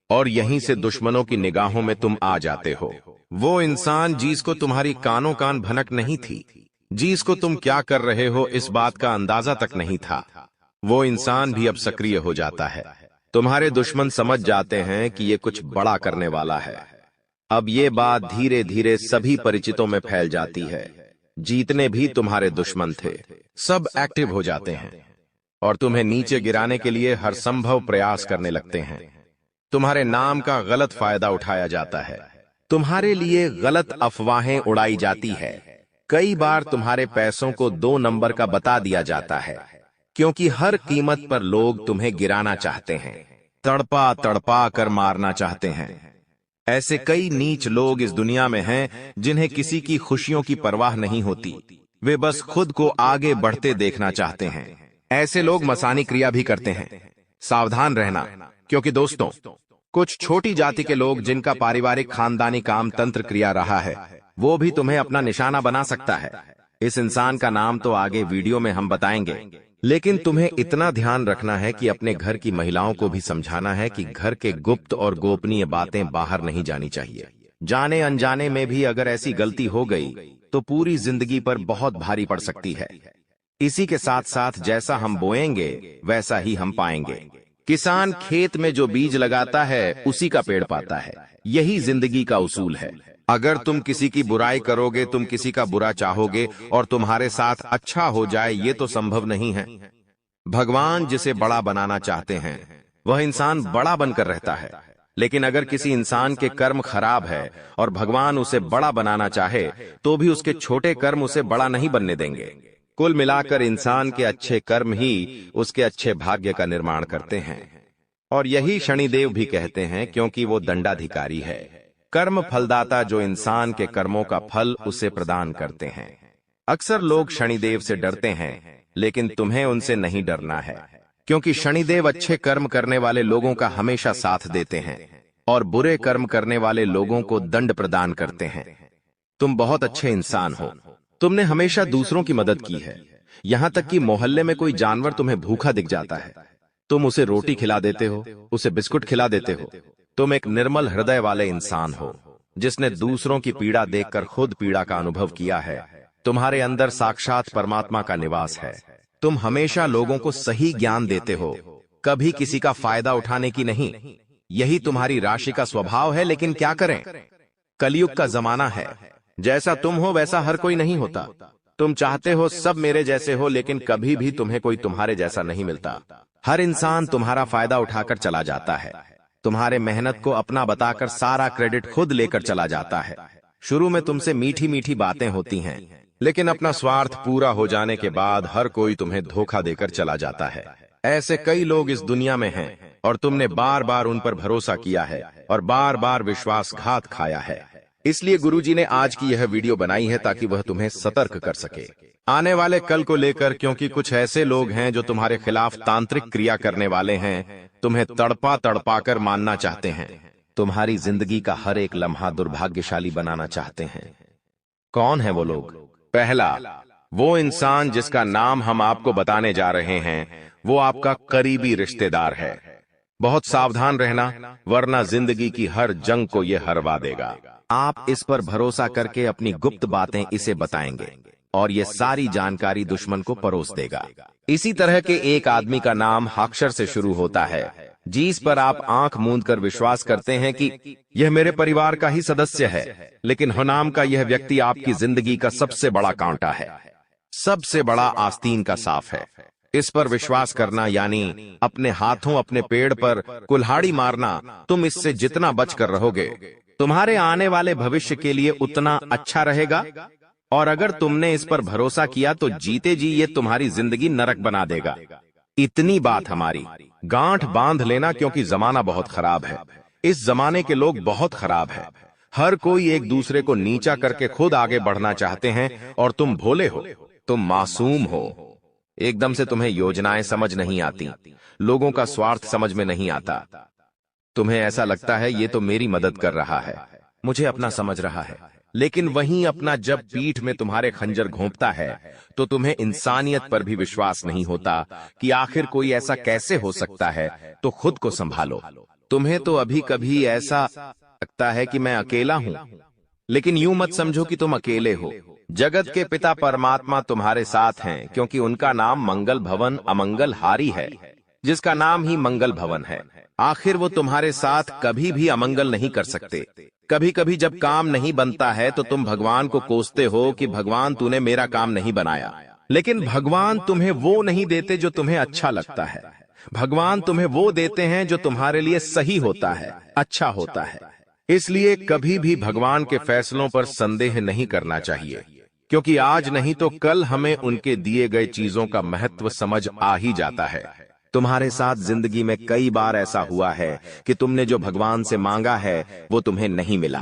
और यहीं से दुश्मनों की निगाहों में तुम आ जाते हो। वो इंसान जिसको तुम्हारी कानों कान भनक नहीं थी, जिसको तुम क्या कर रहे हो इस बात का अंदाजा तक नहीं था, वो इंसान भी अब सक्रिय हो जाता है। तुम्हारे दुश्मन समझ जाते हैं कि ये कुछ बड़ा करने वाला है। अब ये बात धीरे धीरे सभी परिचितों में फैल जाती है। जितने भी तुम्हारे दुश्मन थे सब एक्टिव हो जाते हैं और तुम्हें नीचे गिराने के लिए हर संभव प्रयास करने लगते हैं। तुम्हारे नाम का गलत फायदा उठाया जाता है, तुम्हारे लिए गलत अफवाहें उड़ाई जाती है। कई बार तुम्हारे पैसों को 2 नंबर का बता दिया जाता है, क्योंकि हर कीमत पर लोग तुम्हें गिराना चाहते हैं, तड़पा तड़पा कर मारना चाहते हैं। ऐसे कई नीच लोग इस दुनिया में हैं जिन्हें किसी की खुशियों की परवाह नहीं होती, वे बस खुद को आगे बढ़ते देखना चाहते हैं। ऐसे लोग मसानी क्रिया भी करते हैं। सावधान रहना, क्योंकि दोस्तों, कुछ छोटी जाति के लोग जिनका पारिवारिक खानदानी काम तंत्र क्रिया रहा है, वो भी तुम्हें अपना निशाना बना सकता है। इस इंसान का नाम तो आगे वीडियो में हम बताएंगे, लेकिन तुम्हें इतना ध्यान रखना है कि अपने घर की महिलाओं को भी समझाना है कि घर के गुप्त और गोपनीय बातें बाहर नहीं जानी चाहिए। जाने अनजाने में भी अगर ऐसी गलती हो गई तो पूरी जिंदगी पर बहुत भारी पड़ सकती है। इसी के साथ साथ जैसा हम बोएंगे वैसा ही हम पाएंगे। किसान खेत में जो बीज लगाता है उसी का पेड़ पाता है। यही जिंदगी का उसूल है। अगर तुम किसी की बुराई करोगे, तुम किसी का बुरा चाहोगे और तुम्हारे साथ अच्छा हो जाए, ये तो संभव नहीं है। भगवान जिसे बड़ा बनाना चाहते हैं वह इंसान बड़ा बनकर रहता है, लेकिन अगर किसी इंसान के कर्म खराब है और भगवान उसे बड़ा बनाना चाहे तो भी उसके छोटे कर्म उसे बड़ा नहीं बनने देंगे। कुल मिलाकर इंसान के अच्छे कर्म ही उसके अच्छे भाग्य का निर्माण करते हैं, और यही शनिदेव भी कहते हैं, क्योंकि वो दंडाधिकारी है। कर्म फलदाता जो इंसान के कर्मों का फल उसे प्रदान करते हैं। अक्सर लोग शनिदेव से डरते हैं, लेकिन तुम्हें उनसे नहीं डरना है, क्योंकि शनिदेव अच्छे कर्म करने वाले लोगों का हमेशा साथ देते हैं और बुरे कर्म करने वाले लोगों को दंड प्रदान करते हैं। तुम बहुत अच्छे इंसान हो, तुमने हमेशा दूसरों की मदद की है। यहां तक कि मोहल्ले में कोई जानवर तुम्हें भूखा दिख जाता है, तुम उसे रोटी खिला देते हो, उसे बिस्कुट खिला देते हो। तुम एक निर्मल हृदय वाले इंसान हो, जिसने दूसरों की पीड़ा देखकर खुद पीड़ा का अनुभव किया है। तुम्हारे अंदर साक्षात परमात्मा का निवास है। तुम हमेशा लोगों को सही ज्ञान देते हो, कभी किसी का फायदा उठाने की नहीं। यही तुम्हारी राशि का स्वभाव है, लेकिन क्या करें, कलयुग का जमाना है। जैसा तुम हो वैसा हर कोई नहीं होता। तुम चाहते हो सब मेरे जैसे हो, लेकिन कभी भी तुम्हें कोई तुम्हारे जैसा नहीं मिलता। हर इंसान तुम्हारा फायदा उठाकर चला जाता है, तुम्हारे मेहनत को अपना बताकर सारा क्रेडिट खुद लेकर चला जाता है। शुरू में तुमसे मीठी मीठी बातें होती हैं, लेकिन अपना स्वार्थ पूरा हो जाने के बाद हर कोई तुम्हें धोखा देकर चला जाता है। ऐसे कई लोग इस दुनिया में हैं और तुमने बार बार उन पर भरोसा किया है और बार बार विश्वासघात खाया है। इसलिए गुरुजी ने आज की यह वीडियो बनाई है ताकि वह तुम्हें सतर्क कर सके आने वाले कल को लेकर, क्योंकि कुछ ऐसे लोग हैं जो तुम्हारे खिलाफ तांत्रिक क्रिया करने वाले हैं, तुम्हें तड़पा तड़पा कर मानना चाहते हैं, तुम्हारी जिंदगी का हर एक लम्हा दुर्भाग्यशाली बनाना चाहते हैं। कौन है वो लोग? पहला, वो इंसान जिसका नाम हम आपको बताने जा रहे हैं, वो आपका करीबी रिश्तेदार है। बहुत सावधान रहना, वरना जिंदगी की हर जंग को ये हरवा देगा। आप इस पर भरोसा करके अपनी गुप्त बातें इसे बताएंगे और ये सारी जानकारी दुश्मन को परोस देगा। इसी तरह के एक आदमी का नाम अक्षर से शुरू होता है, जिस पर आप आंख मूंद कर विश्वास करते हैं कि यह मेरे परिवार का ही सदस्य है, लेकिन नाम का यह व्यक्ति आपकी जिंदगी का सबसे बड़ा कांटा है, सबसे बड़ा आस्तीन का साफ है। इस पर विश्वास करना यानी अपने हाथों अपने पेड़ पर कुल्हाड़ी मारना। तुम इससे जितना बचकर रहोगे, तुम्हारे आने वाले भविष्य के लिए उतना अच्छा रहेगा। और अगर तुमने इस पर भरोसा किया तो जीते जी ये तुम्हारी जिंदगी नरक बना देगा। इतनी बात हमारी, गांठ बांध लेना, क्योंकि जमाना बहुत खराब है। इस जमाने के लोग बहुत खराब है। हर कोई एक दूसरे को नीचा करके खुद आगे बढ़ना चाहते हैं, और तुम भोले हो, तुम मासूम हो। एकदम से तुम्हें योजनाएं समझ नहीं आती, लोगों का स्वार्थ समझ में नहीं आता। तुम्हें ऐसा लगता है ये तो मेरी मदद कर रहा है, मुझे अपना समझ रहा है, लेकिन वहीं अपना जब पीठ में तुम्हारे खंजर घोंपता है तो तुम्हें इंसानियत पर भी विश्वास नहीं होता कि आखिर कोई ऐसा कैसे हो सकता है। तो खुद को संभालो। तुम्हें तो अभी कभी ऐसा लगता है कि मैं अकेला हूं, लेकिन यूं मत समझो कि तुम अकेले हो। जगत के पिता परमात्मा तुम्हारे साथ हैं, क्योंकि उनका नाम मंगल भवन अमंगल हारी है, जिसका नाम ही मंगल भवन है। आखिर वो तुम्हारे साथ कभी भी अमंगल नहीं कर सकते। कभी कभी जब काम नहीं बनता है तो तुम भगवान को कोसते हो कि भगवान तूने मेरा काम नहीं बनाया, लेकिन भगवान तुम्हें वो नहीं देते जो तुम्हें अच्छा लगता है। भगवान तुम्हें वो देते हैं जो तुम्हारे लिए सही होता है, अच्छा होता है। इसलिए कभी भी भगवान के फैसलों पर संदेह नहीं करना चाहिए, क्योंकि आज नहीं तो कल हमें उनके दिए गए चीजों का महत्व समझ आ ही जाता है। तुम्हारे साथ जिंदगी में कई बार ऐसा हुआ है कि तुमने जो भगवान से मांगा है वो तुम्हें नहीं मिला,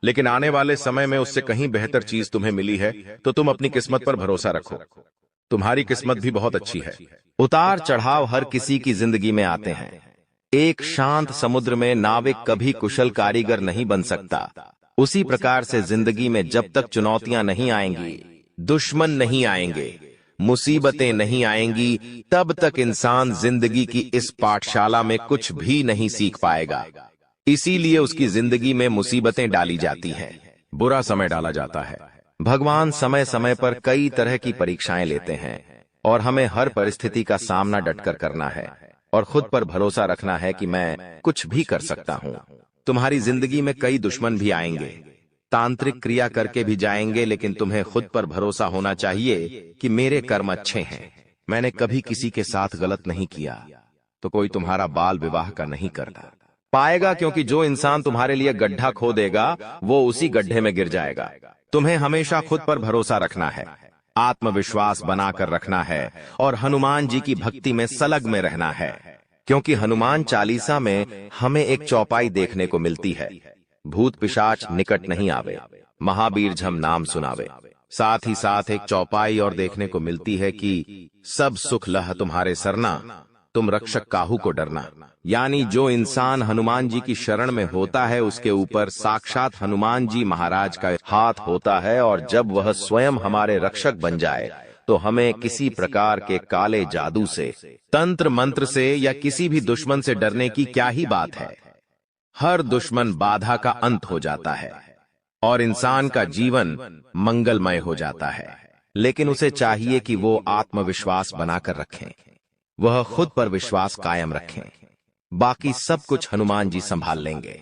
लेकिन आने वाले समय में उससे कहीं बेहतर चीज तुम्हें मिली है। तो तुम अपनी किस्मत पर भरोसा रखो, तुम्हारी किस्मत भी बहुत अच्छी है। उतार चढ़ाव हर किसी की जिंदगी में आते हैं। एक शांत समुद्र में नाविक कभी कुशल कारीगर नहीं बन सकता। उसी प्रकार से जिंदगी में जब तक चुनौतियां नहीं आएंगी, दुश्मन नहीं आएंगे, मुसीबतें नहीं आएंगी, तब तक इंसान जिंदगी की इस पाठशाला में कुछ भी नहीं सीख पाएगा। इसीलिए उसकी जिंदगी में मुसीबतें डाली जाती हैं, बुरा समय डाला जाता है। भगवान समय समय पर कई तरह की परीक्षाएं लेते हैं, और हमें हर परिस्थिति का सामना डटकर करना है और खुद पर भरोसा रखना है कि मैं कुछ भी कर सकता हूं। तुम्हारी जिंदगी में कई दुश्मन भी आएंगे, तांत्रिक क्रिया करके भी जाएंगे, लेकिन तुम्हें खुद पर भरोसा होना चाहिए कि मेरे कर्म अच्छे हैं, मैंने कभी किसी के साथ गलत नहीं किया, तो कोई तुम्हारा बाल विवाह का नहीं करता पाएगा, क्योंकि जो इंसान तुम्हारे लिए गड्ढा खो देगा वो उसी गड्ढे में गिर जाएगा। तुम्हें हमेशा खुद पर भरोसा रखना है, आत्मविश्वास बनाकर रखना है, और हनुमान जी की भक्ति में सलग में रहना है, क्योंकि हनुमान चालीसा में हमें एक चौपाई देखने को मिलती है, भूत पिशाच निकट नहीं आवे, महावीर झम नाम सुनावे। साथ ही साथ एक चौपाई और देखने को मिलती है कि सब सुख लह तुम्हारे सरना, तुम रक्षक काहू को डरना। यानी जो इंसान हनुमान जी की शरण में होता है उसके ऊपर साक्षात हनुमान जी महाराज का हाथ होता है, और जब वह स्वयं हमारे रक्षक बन जाए तो हमें किसी प्रकार के काले जादू से, तंत्र मंत्र से या किसी भी दुश्मन से डरने की क्या ही बात है। हर दुश्मन बाधा का अंत हो जाता है और इंसान का जीवन मंगलमय हो जाता है, लेकिन उसे चाहिए कि वो आत्मविश्वास बनाकर रखें, वह खुद पर विश्वास कायम रखें, बाकी सब कुछ हनुमान जी संभाल लेंगे।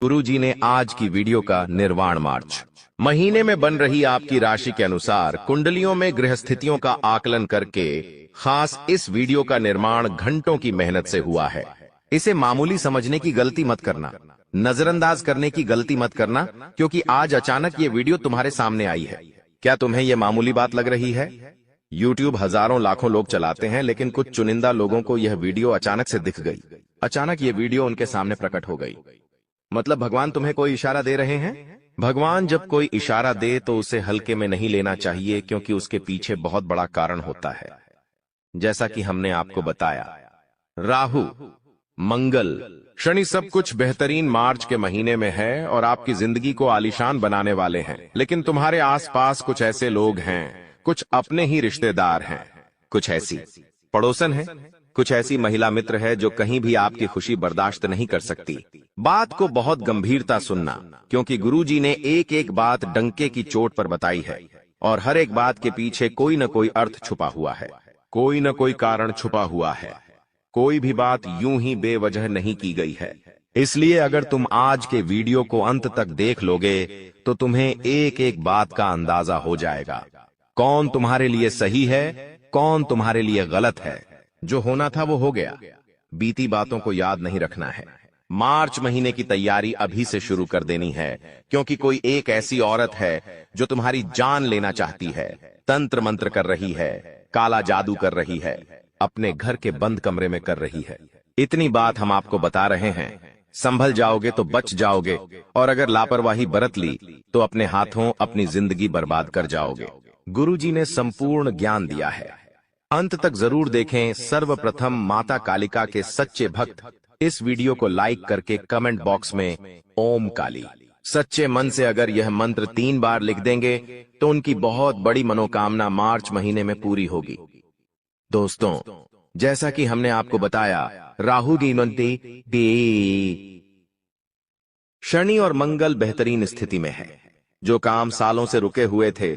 गुरु जी ने आज की वीडियो का निर्वाण मार्च महीने में बन रही आपकी राशि के अनुसार कुंडलियों में गृह स्थितियों का आकलन करके खास इस वीडियो का निर्माण घंटों की मेहनत से हुआ है। इसे मामूली समझने की गलती मत करना, नजरअंदाज करने की गलती मत करना, क्योंकि आज अचानक ये वीडियो तुम्हारे सामने आई है। क्या तुम्हें यह मामूली बात लग रही है? YouTube हजारों लाखों लोग चलाते हैं, लेकिन कुछ चुनिंदा लोगों को यह वीडियो अचानक से दिख गई, अचानक ये वीडियो उनके सामने प्रकट हो गई। मतलब भगवान तुम्हें कोई इशारा दे रहे हैं भगवान जब कोई इशारा दे तो उसे हल्के में नहीं लेना चाहिए, क्योंकि उसके पीछे बहुत बड़ा कारण होता है। जैसा कि हमने आपको बताया, राहु, मंगल, शनि सब कुछ बेहतरीन मार्च के महीने में है और आपकी जिंदगी को आलीशान बनाने वाले हैं। लेकिन तुम्हारे आसपास कुछ ऐसे लोग हैं, कुछ अपने ही रिश्तेदार हैं, कुछ ऐसी पड़ोसन है, कुछ ऐसी महिला मित्र है जो कहीं भी आपकी खुशी बर्दाश्त नहीं कर सकती। बात को बहुत गंभीरता सुनना, क्योंकि गुरुजी ने एक एक बात डंके की चोट पर बताई है और हर एक बात के पीछे कोई न कोई अर्थ छुपा हुआ है, कोई न कोई कारण छुपा हुआ है। कोई भी बात यूं ही बेवजह नहीं की गई है। इसलिए अगर तुम आज के वीडियो को अंत तक देख लोगे तो तुम्हें एक एक बात का अंदाजा हो जाएगा, कौन तुम्हारे लिए सही है, कौन तुम्हारे लिए गलत है। जो होना था वो हो गया, बीती बातों को याद नहीं रखना है। मार्च महीने की तैयारी अभी से शुरू कर देनी है, क्योंकि कोई एक ऐसी औरत है जो तुम्हारी जान लेना चाहती है, तंत्र मंत्र कर रही है, काला जादू कर रही है, अपने घर के बंद कमरे में कर रही है। इतनी बात हम आपको बता रहे हैं, संभल जाओगे तो बच जाओगे, और अगर लापरवाही बरत ली तो अपने हाथों अपनी जिंदगी बर्बाद कर जाओगे। गुरुजी ने संपूर्ण ज्ञान दिया है, अंत तक जरूर देखें। सर्वप्रथम माता कालिका के सच्चे भक्त इस वीडियो को लाइक करके कमेंट बॉक्स में ओम काली सच्चे मन से अगर यह मंत्र 3 बार लिख देंगे तो उनकी बहुत बड़ी मनोकामना मार्च महीने में पूरी होगी। दोस्तों, जैसा कि हमने आपको बताया, राहु की उन्नति, शनि और मंगल बेहतरीन स्थिति में है। जो काम सालों से रुके हुए थे,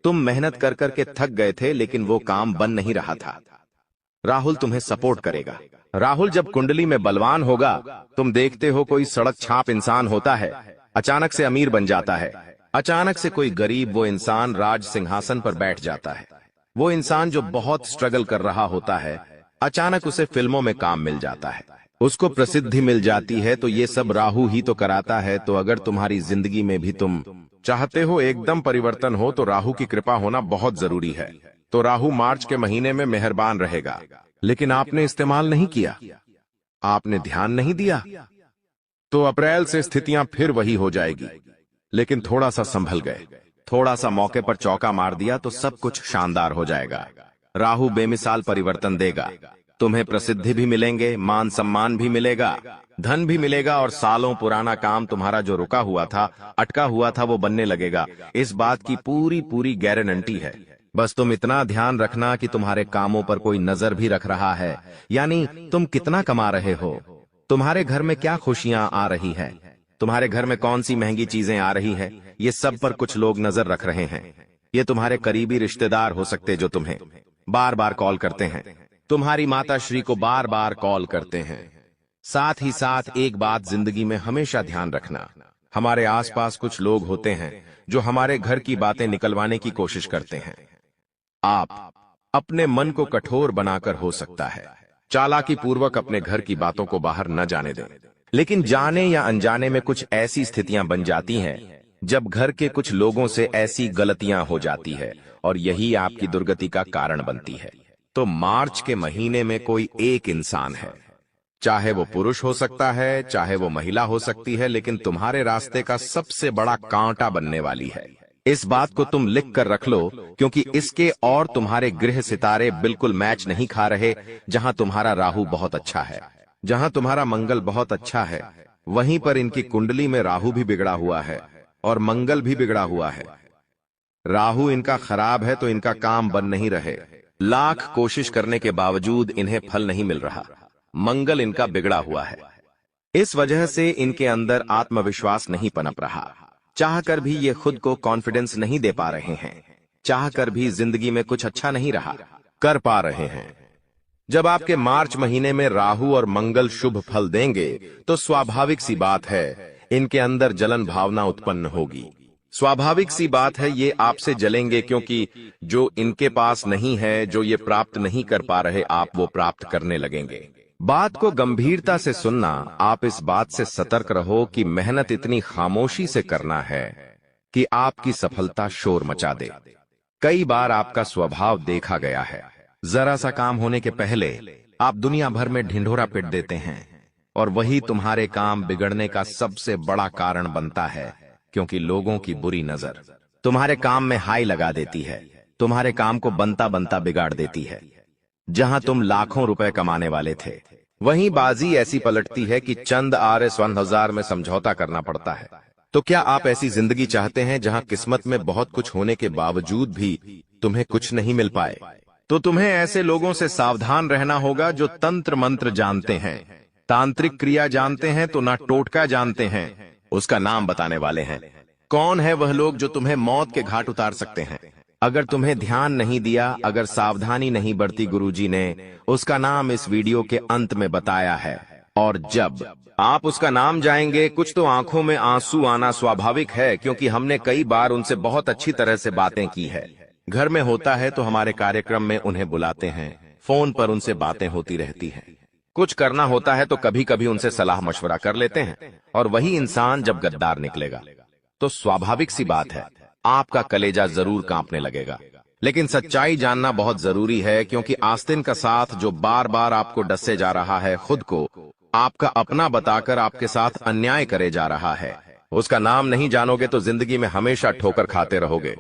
तुम मेहनत कर करके थक गए थे, लेकिन वो काम बन नहीं रहा था। राहुल तुम्हें सपोर्ट करेगा। राहुल जब कुंडली में बलवान होगा, तुम देखते हो कोई सड़क छाप इंसान होता है, अचानक से अमीर बन जाता है, अचानक से कोई गरीब वो इंसान राज सिंहासन पर बैठ जाता है। वो इंसान जो बहुत स्ट्रगल कर रहा होता है, अचानक उसे फिल्मों में काम मिल जाता है, उसको प्रसिद्धि मिल जाती है। तो ये सब राहु ही तो कराता है। तो अगर तुम्हारी जिंदगी में भी तुम चाहते हो एकदम परिवर्तन हो तो राहु की कृपा होना बहुत जरूरी है। तो राहु मार्च के महीने में मेहरबान रहेगा, लेकिन आपने इस्तेमाल नहीं किया, आपने ध्यान नहीं दिया, तो अप्रैल से स्थितियां फिर वही हो जाएगी। लेकिन थोड़ा सा संभल गए, थोड़ा सा मौके पर चौका मार दिया तो सब कुछ शानदार हो जाएगा। राहु बेमिसाल परिवर्तन देगा, तुम्हें प्रसिद्धि भी मिलेंगे, मान सम्मान भी मिलेगा, धन भी मिलेगा, और सालों पुराना काम तुम्हारा जो रुका हुआ था, अटका हुआ था, वो बनने लगेगा। इस बात की पूरी पूरी गारंटी है। बस तुम इतना ध्यान रखना कि तुम्हारे कामों पर कोई नजर भी रख रहा है, यानी तुम कितना कमा रहे हो, तुम्हारे घर में क्या खुशियां आ रही है, तुम्हारे घर में कौन सी महंगी चीजें आ रही है, ये सब पर कुछ लोग नजर रख रहे हैं। ये तुम्हारे करीबी रिश्तेदार हो सकते जो तुम्हें बार बार कॉल करते हैं, तुम्हारी माता श्री को बार बार कॉल करते हैं। साथ ही साथ एक बात जिंदगी में हमेशा ध्यान रखना, हमारे आसपास कुछ लोग होते हैं जो हमारे घर की बातें निकलवाने की कोशिश करते हैं। आप अपने मन को कठोर बनाकर हो सकता है चालाकी पूर्वक अपने घर की बातों को बाहर न जाने दें, लेकिन जाने या अनजाने में कुछ ऐसी स्थितियां बन जाती हैं जब घर के कुछ लोगों से ऐसी गलतियां हो जाती है, और यही आपकी दुर्गति का कारण बनती है। तो मार्च के महीने में कोई एक इंसान है, चाहे वो पुरुष हो सकता है, चाहे वो महिला हो सकती है, लेकिन तुम्हारे रास्ते का सबसे बड़ा कांटा बनने वाली है। इस बात को तुम लिख कर रख लो, क्योंकि इसके और तुम्हारे गृह सितारे बिल्कुल मैच नहीं खा रहे। जहां तुम्हारा राहु बहुत अच्छा है, जहां तुम्हारा मंगल बहुत अच्छा है, वहीं पर इनकी कुंडली में राहु भी बिगड़ा हुआ है और मंगल भी बिगड़ा हुआ है। राहु इनका खराब है तो इनका काम बन नहीं रहे, लाख कोशिश करने के बावजूद इन्हें फल नहीं मिल रहा। मंगल इनका बिगड़ा हुआ है, इस वजह से इनके अंदर आत्मविश्वास नहीं पनप रहा। चाहकर भी ये खुद को कॉन्फिडेंस नहीं दे पा रहे हैं, चाहकर भी जिंदगी में कुछ अच्छा नहीं रहा कर पा रहे हैं। जब आपके मार्च महीने में राहु और मंगल शुभ फल देंगे तो स्वाभाविक सी बात है इनके अंदर जलन भावना उत्पन्न होगी। स्वाभाविक सी बात है ये आपसे जलेंगे, क्योंकि जो इनके पास नहीं है, जो ये प्राप्त नहीं कर पा रहे, आप वो प्राप्त करने लगेंगे। बात को गंभीरता से सुनना, आप इस बात से सतर्क रहो कि मेहनत इतनी खामोशी से करना है कि आपकी सफलता शोर मचा दे। कई बार आपका स्वभाव देखा गया है, जरा सा काम होने के पहले आप दुनिया भर में ढिंढोरा पीट देते हैं, और वही तुम्हारे काम बिगड़ने का सबसे बड़ा कारण बनता है क्योंकि लोगों की बुरी नजर तुम्हारे काम में हाई लगा देती है, तुम्हारे काम को बनता बनता बिगाड़ देती है। जहां तुम लाखों रुपए कमाने वाले थे, वहीं बाजी ऐसी पलटती है कि चंद RS1000 में समझौता करना पड़ता है। तो क्या आप ऐसी जिंदगी चाहते हैं जहां किस्मत में बहुत कुछ होने के बावजूद भी तुम्हें कुछ नहीं मिल पाए? तो तुम्हें ऐसे लोगों से सावधान रहना होगा जो तंत्र मंत्र जानते हैं, तांत्रिक क्रिया जानते हैं तो ना टोटका जानते हैं, उसका नाम बताने वाले हैं। कौन है वह लोग जो तुम्हें मौत के घाट उतार सकते हैं? अगर तुम्हें ध्यान नहीं दिया, अगर सावधानी नहीं बरती गुरुजी ने, उसका नाम इस वीडियो के अंत में बताया है। और जब आप उसका नाम जाएंगे, कुछ तो आंखों में आंसू आना स्वाभाविक है, क्योंकि हमने कई बार उनसे बहुत अच्छी तरह से बातें की है। घर में होता है तो हमारे कार्यक्रम में उन्हें बुलाते हैं, फोन पर उनसे बातें होती रहती हैं। कुछ करना होता है तो कभी कभी उनसे सलाह मशवरा कर लेते हैं, और वही इंसान जब गद्दार निकलेगा तो स्वाभाविक सी बात है आपका कलेजा जरूर कांपने लगेगा। लेकिन सच्चाई जानना बहुत जरूरी है, क्योंकि आस्तीन का साथ जो बार बार आपको डसे जा रहा है, खुद को आपका अपना बताकर आपके साथ अन्याय करे जा रहा है, उसका नाम नहीं जानोगे तो जिंदगी में हमेशा ठोकर खाते रहोगे।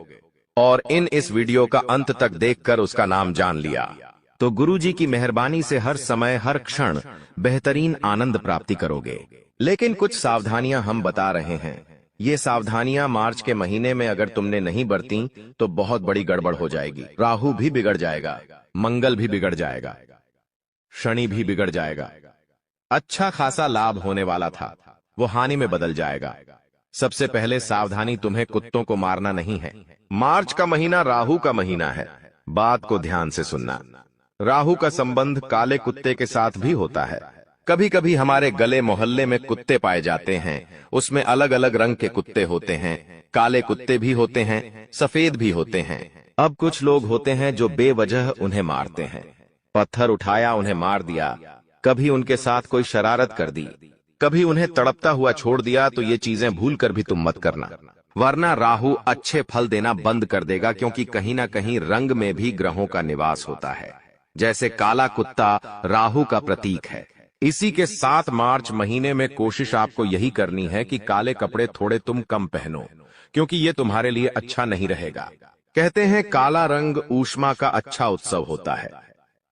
और इस वीडियो का अंत तक देखकर उसका नाम जान लिया तो गुरुजी की मेहरबानी से हर समय हर क्षण बेहतरीन आनंद प्राप्ति करोगे। लेकिन कुछ सावधानियां हम बता रहे हैं। ये सावधानियां मार्च के महीने में अगर तुमने नहीं बरती तो बहुत बड़ी गड़बड़ हो जाएगी। राहु भी बिगड़ जाएगा, मंगल भी बिगड़ जाएगा, शनि भी बिगड़ जाएगा। अच्छा खासा लाभ होने वाला था वो हानि में बदल जाएगा। सबसे पहले सावधानी, तुम्हें कुत्तों को मारना नहीं है। मार्च का महीना राहु का महीना है, बात को ध्यान से सुनना। राहु का संबंध काले कुत्ते के साथ भी होता है। कभी कभी हमारे गले मोहल्ले में कुत्ते पाए जाते हैं, उसमें अलग अलग रंग के कुत्ते होते हैं, काले कुत्ते भी होते हैं, सफेद भी होते हैं। अब कुछ लोग होते हैं जो बेवजह उन्हें मारते हैं, पत्थर उठाया उन्हें मार दिया, कभी उनके साथ कोई शरारत कर दी, कभी उन्हें तड़पता हुआ छोड़ दिया। तो ये चीजें भूल कर भी तुम मत करना, वरना राहु अच्छे फल देना बंद कर देगा, क्योंकि कहीं ना कहीं रंग में भी ग्रहों का निवास होता है। जैसे काला कुत्ता राहु का प्रतीक है। इसी के साथ मार्च महीने में कोशिश आपको यही करनी है कि काले कपड़े थोड़े तुम कम पहनो, क्योंकि ये तुम्हारे लिए अच्छा नहीं रहेगा। कहते हैं काला रंग ऊष्मा का अच्छा उत्सव होता है।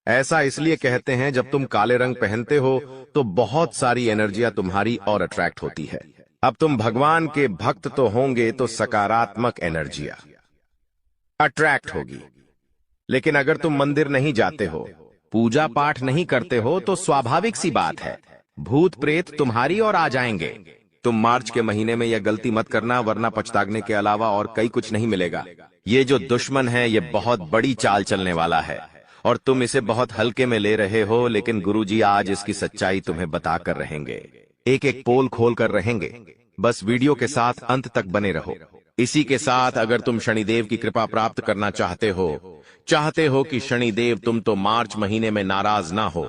ऐसा इसलिए कहते हैं, जब तुम काले रंग पहनते हो तो बहुत सारी एनर्जियां तुम्हारी और अट्रैक्ट होती है। अब तुम भगवान के भक्त तो होंगे तो सकारात्मक एनर्जियां अट्रैक्ट होगी। लेकिन अगर तुम मंदिर नहीं जाते हो, पूजा पाठ नहीं करते हो, तो स्वाभाविक सी बात है भूत प्रेत तुम्हारी ओर आ जाएंगे। तुम मार्च के महीने में यह गलती मत करना, वरना पछताने के अलावा और कई कुछ नहीं मिलेगा। ये जो दुश्मन है ये बहुत बड़ी चाल चलने वाला है और तुम इसे बहुत हल्के में ले रहे हो। लेकिन गुरुजी आज इसकी सच्चाई तुम्हें बताकर रहेंगे, एक एक पोल खोल कर रहेंगे। बस वीडियो के साथ अंत तक बने रहो। इसी के साथ अगर तुम शनिदेव की कृपा प्राप्त करना चाहते हो कि शनिदेव तुम तो मार्च महीने में नाराज ना हो,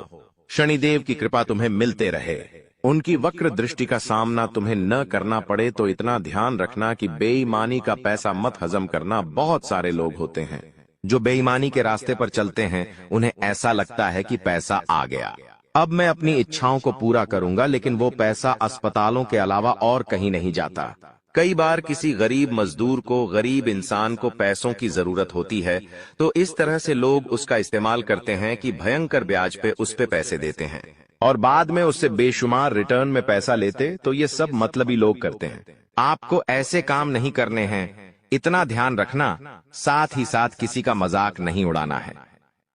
शनिदेव की कृपा तुम्हें मिलते रहे, उनकी वक्र दृष्टि का सामना तुम्हें न करना पड़े, तो इतना ध्यान रखना कि बेईमानी का पैसा मत हजम करना। बहुत सारे लोग होते हैं जो बेईमानी के रास्ते पर चलते हैं, उन्हें ऐसा लगता है कि पैसा आ गया, अब मैं अपनी इच्छाओं को पूरा करूंगा, लेकिन वो पैसा अस्पतालों के अलावा और कहीं नहीं जाता। कई बार किसी गरीब मजदूर को, गरीब इंसान को पैसों की जरूरत होती है, तो इस तरह से लोग उसका इस्तेमाल करते हैं कि भयंकर ब्याज पे उस पे पैसे देते हैं और बाद में उससे बेशुमार रिटर्न में पैसा लेते। तो ये सब मतलबी लोग करते हैं। आपको ऐसे काम नहीं करने हैं, इतना ध्यान रखना। साथ ही साथ किसी का मजाक नहीं उड़ाना है।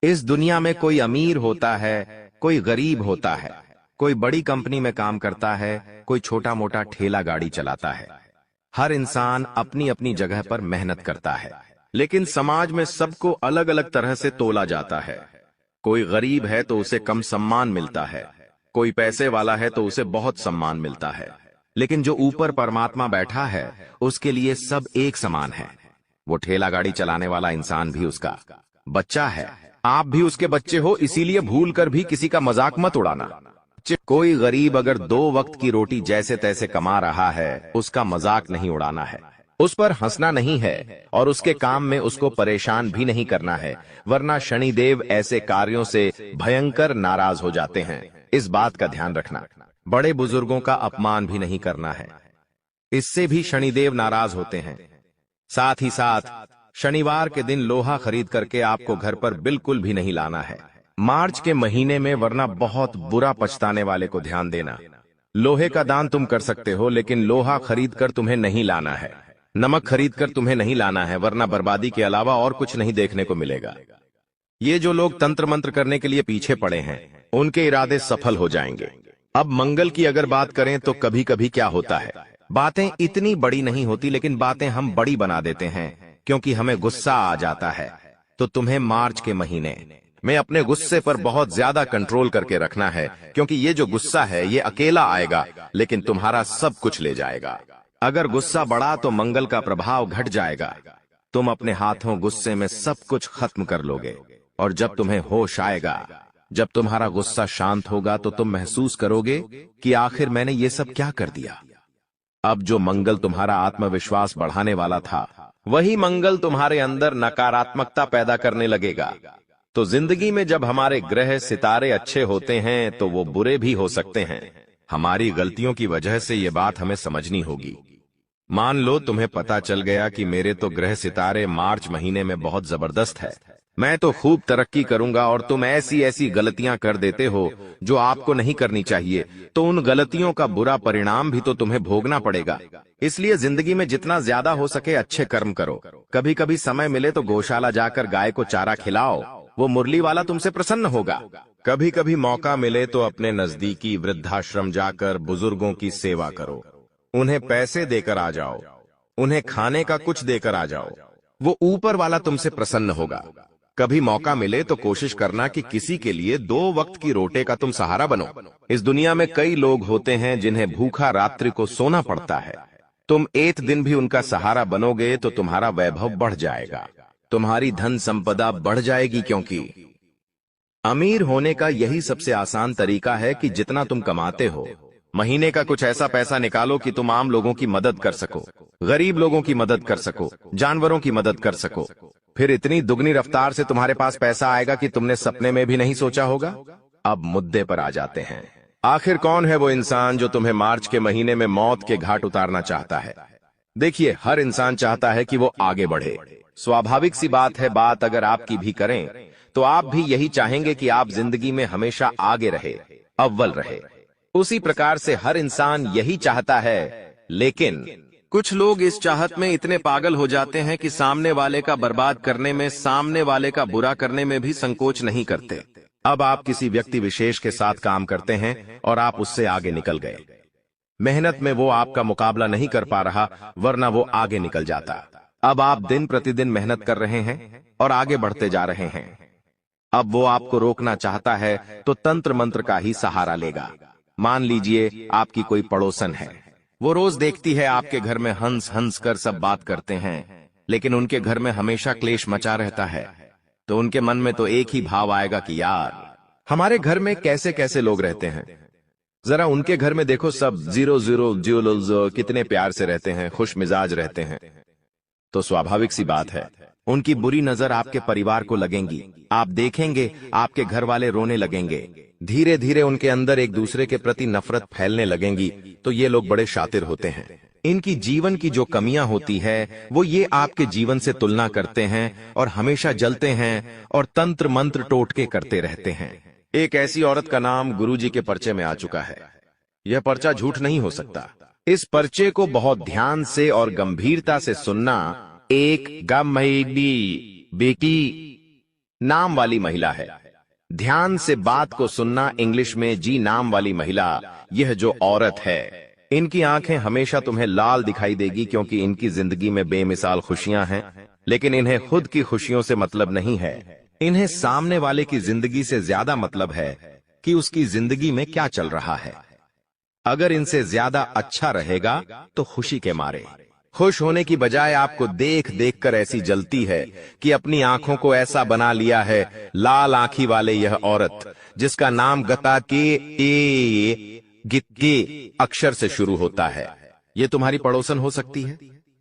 इस दुनिया में कोई अमीर होता है, कोई गरीब होता है, कोई बड़ी कंपनी में काम करता है, कोई छोटा मोटा ठेला गाड़ी चलाता है। हर इंसान अपनी अपनी जगह पर मेहनत करता है, लेकिन समाज में सबको अलग अलग तरह से तोला जाता है। कोई गरीब है तो उसे कम सम्मान मिलता है, कोई पैसे वाला है तो उसे बहुत सम्मान मिलता है, लेकिन जो ऊपर परमात्मा बैठा है उसके लिए सब एक समान है। वो ठेला गाड़ी चलाने वाला इंसान भी उसका बच्चा है, आप भी उसके बच्चे हो, इसीलिए भूल कर भी किसी का मजाक मत उड़ाना। कोई गरीब अगर 2 वक्त की रोटी जैसे तैसे कमा रहा है, उसका मजाक नहीं उड़ाना है, उस पर हंसना नहीं है और उसके काम में उसको परेशान भी नहीं करना है, वरना शनिदेव ऐसे कार्यों से भयंकर नाराज हो जाते हैं। इस बात का ध्यान रखना। बड़े बुजुर्गों का अपमान भी नहीं करना है। इससे भी शनिदेव नाराज होते हैं। साथ ही साथ शनिवार के दिन लोहा खरीद करके आपको घर पर बिल्कुल भी नहीं लाना है मार्च के महीने में, वरना बहुत बुरा पछताने वाले को ध्यान देना। लोहे का दान तुम कर सकते हो, लेकिन लोहा खरीद कर तुम्हें नहीं लाना है। नमक खरीद कर तुम्हें नहीं लाना है, वरना बर्बादी के अलावा और कुछ नहीं देखने को मिलेगा। ये जो लोग तंत्र मंत्र करने के लिए पीछे पड़े हैं, उनके इरादे सफल हो जाएंगे। अब मंगल की अगर बात करें तो कभी कभी क्या होता है, बातें इतनी बड़ी नहीं होती, लेकिन बातें हम बड़ी बना देते हैं क्योंकि हमें गुस्सा आ जाता है। तो तुम्हें मार्च के महीने में अपने गुस्से पर बहुत ज्यादा कंट्रोल करके रखना है, क्योंकि ये जो गुस्सा है ये अकेला आएगा लेकिन तुम्हारा सब कुछ ले जाएगा। अगर गुस्सा बढ़ा तो मंगल का प्रभाव घट जाएगा। तुम अपने हाथों गुस्से में सब कुछ खत्म कर लोगे, और जब तुम्हें होश आएगा, जब तुम्हारा गुस्सा शांत होगा, तो तुम महसूस करोगे कि आखिर मैंने ये सब क्या कर दिया। अब जो मंगल तुम्हारा आत्मविश्वास बढ़ाने वाला था, वही मंगल तुम्हारे अंदर नकारात्मकता पैदा करने लगेगा। तो जिंदगी में जब हमारे ग्रह सितारे अच्छे होते हैं तो वो बुरे भी हो सकते हैं। हमारी गलतियों की वजह से ये बात हमें समझनी होगी। मान लो तुम्हें पता चल गया कि मेरे तो ग्रह सितारे मार्च महीने में बहुत जबरदस्त है, मैं तो खूब तरक्की करूंगा, और तुम ऐसी ऐसी गलतियां कर देते हो जो आपको नहीं करनी चाहिए, तो उन गलतियों का बुरा परिणाम भी तो तुम्हें भोगना पड़ेगा। इसलिए जिंदगी में जितना ज्यादा हो सके अच्छे कर्म करो। कभी कभी समय मिले तो गौशाला जाकर गाय को चारा खिलाओ, वो मुरली वाला तुमसे प्रसन्न होगा। कभी कभी मौका मिले तो अपने नजदीकी वृद्धाश्रम जाकर बुजुर्गों की सेवा करो, उन्हें पैसे देकर आ जाओ, उन्हें खाने का कुछ देकर आ जाओ, वो ऊपर वाला तुमसे प्रसन्न होगा। कभी मौका मिले तो कोशिश करना कि किसी के लिए 2 वक्त की रोटी का तुम सहारा बनो। इस दुनिया में कई लोग होते हैं जिन्हें भूखा रात्रि को सोना पड़ता है। तुम एक दिन भी उनका सहारा बनोगे तो तुम्हारा वैभव बढ़ जाएगा, तुम्हारी धन संपदा बढ़ जाएगी, क्योंकि अमीर होने का यही सबसे आसान तरीका है कि जितना तुम कमाते हो, महीने का कुछ ऐसा पैसा निकालो कि तुम आम लोगों की मदद कर सको, गरीब लोगों की मदद कर सको, जानवरों की मदद कर सको। फिर इतनी दुगनी रफ्तार से तुम्हारे पास पैसा आएगा कि तुमने सपने में भी नहीं सोचा होगा। अब मुद्दे पर आ जाते हैं। आखिर कौन है वो इंसान जो तुम्हें मार्च के महीने में मौत के घाट उतारना चाहता है? देखिए, हर इंसान चाहता है कि वो आगे बढ़े। स्वाभाविक सी बात है, बात अगर आपकी भी करें तो आप भी यही चाहेंगे कि आप जिंदगी में हमेशा आगे रहे, अव्वल रहे। उसी प्रकार से हर इंसान यही चाहता है, लेकिन कुछ लोग इस चाहत में इतने पागल हो जाते हैं कि सामने वाले का बर्बाद करने में, सामने वाले का बुरा करने में भी संकोच नहीं करते। अब आप किसी व्यक्ति विशेष के साथ काम करते हैं और आप उससे आगे निकल गए। मेहनत में वो आपका मुकाबला नहीं कर पा रहा, वरना वो आगे निकल जाता। अब आप दिन प्रतिदिन मेहनत कर रहे हैं और आगे बढ़ते जा रहे हैं। अब वो आपको रोकना चाहता है तो तंत्र मंत्र का ही सहारा लेगा। मान लीजिए आपकी कोई पड़ोसन है, वो रोज देखती है आपके घर में हंस हंस कर सब बात करते हैं, लेकिन उनके घर में हमेशा क्लेश मचा रहता है। तो उनके मन में तो एक ही भाव आएगा कि यार, हमारे घर में कैसे कैसे लोग रहते हैं, जरा उनके घर में देखो, सब 0 कितने प्यार से रहते हैं, खुश मिजाज रहते हैं। तो स्वाभाविक सी बात है, उनकी बुरी नजर आपके परिवार को लगेंगी। आप देखेंगे आपके घर वाले रोने लगेंगे, धीरे धीरे उनके अंदर एक दूसरे के प्रति नफरत फैलने लगेंगी। तो ये लोग बड़े शातिर होते हैं। इनकी जीवन की जो कमियां होती है वो ये आपके जीवन से तुलना करते हैं और हमेशा जलते हैं और तंत्र मंत्र टोटके करते रहते हैं। एक ऐसी औरत का नाम गुरुजी के पर्चे में आ चुका है। यह पर्चा झूठ नहीं हो सकता। इस पर्चे को बहुत ध्यान से और गंभीरता से सुनना। एक गम्भीरी बेटी नाम वाली महिला है। ध्यान से बात को सुनना। इंग्लिश में जी नाम वाली महिला, यह जो औरत है, इनकी आंखें हमेशा तुम्हें लाल दिखाई देगी, क्योंकि इनकी जिंदगी में बेमिसाल खुशियां हैं, लेकिन इन्हें खुद की खुशियों से मतलब नहीं है। इन्हें सामने वाले की जिंदगी से ज्यादा मतलब है कि उसकी जिंदगी में क्या चल रहा है। अगर इनसे ज्यादा अच्छा रहेगा तो खुशी के मारे, खुश होने की बजाय आपको देख देख कर ऐसी जलती है कि अपनी आंखों को ऐसा बना लिया है। लाल आंखी वाले यह औरत, जिसका नाम गता के गित्ते अक्षर से शुरू होता है, ये तुम्हारी पड़ोसन हो सकती है।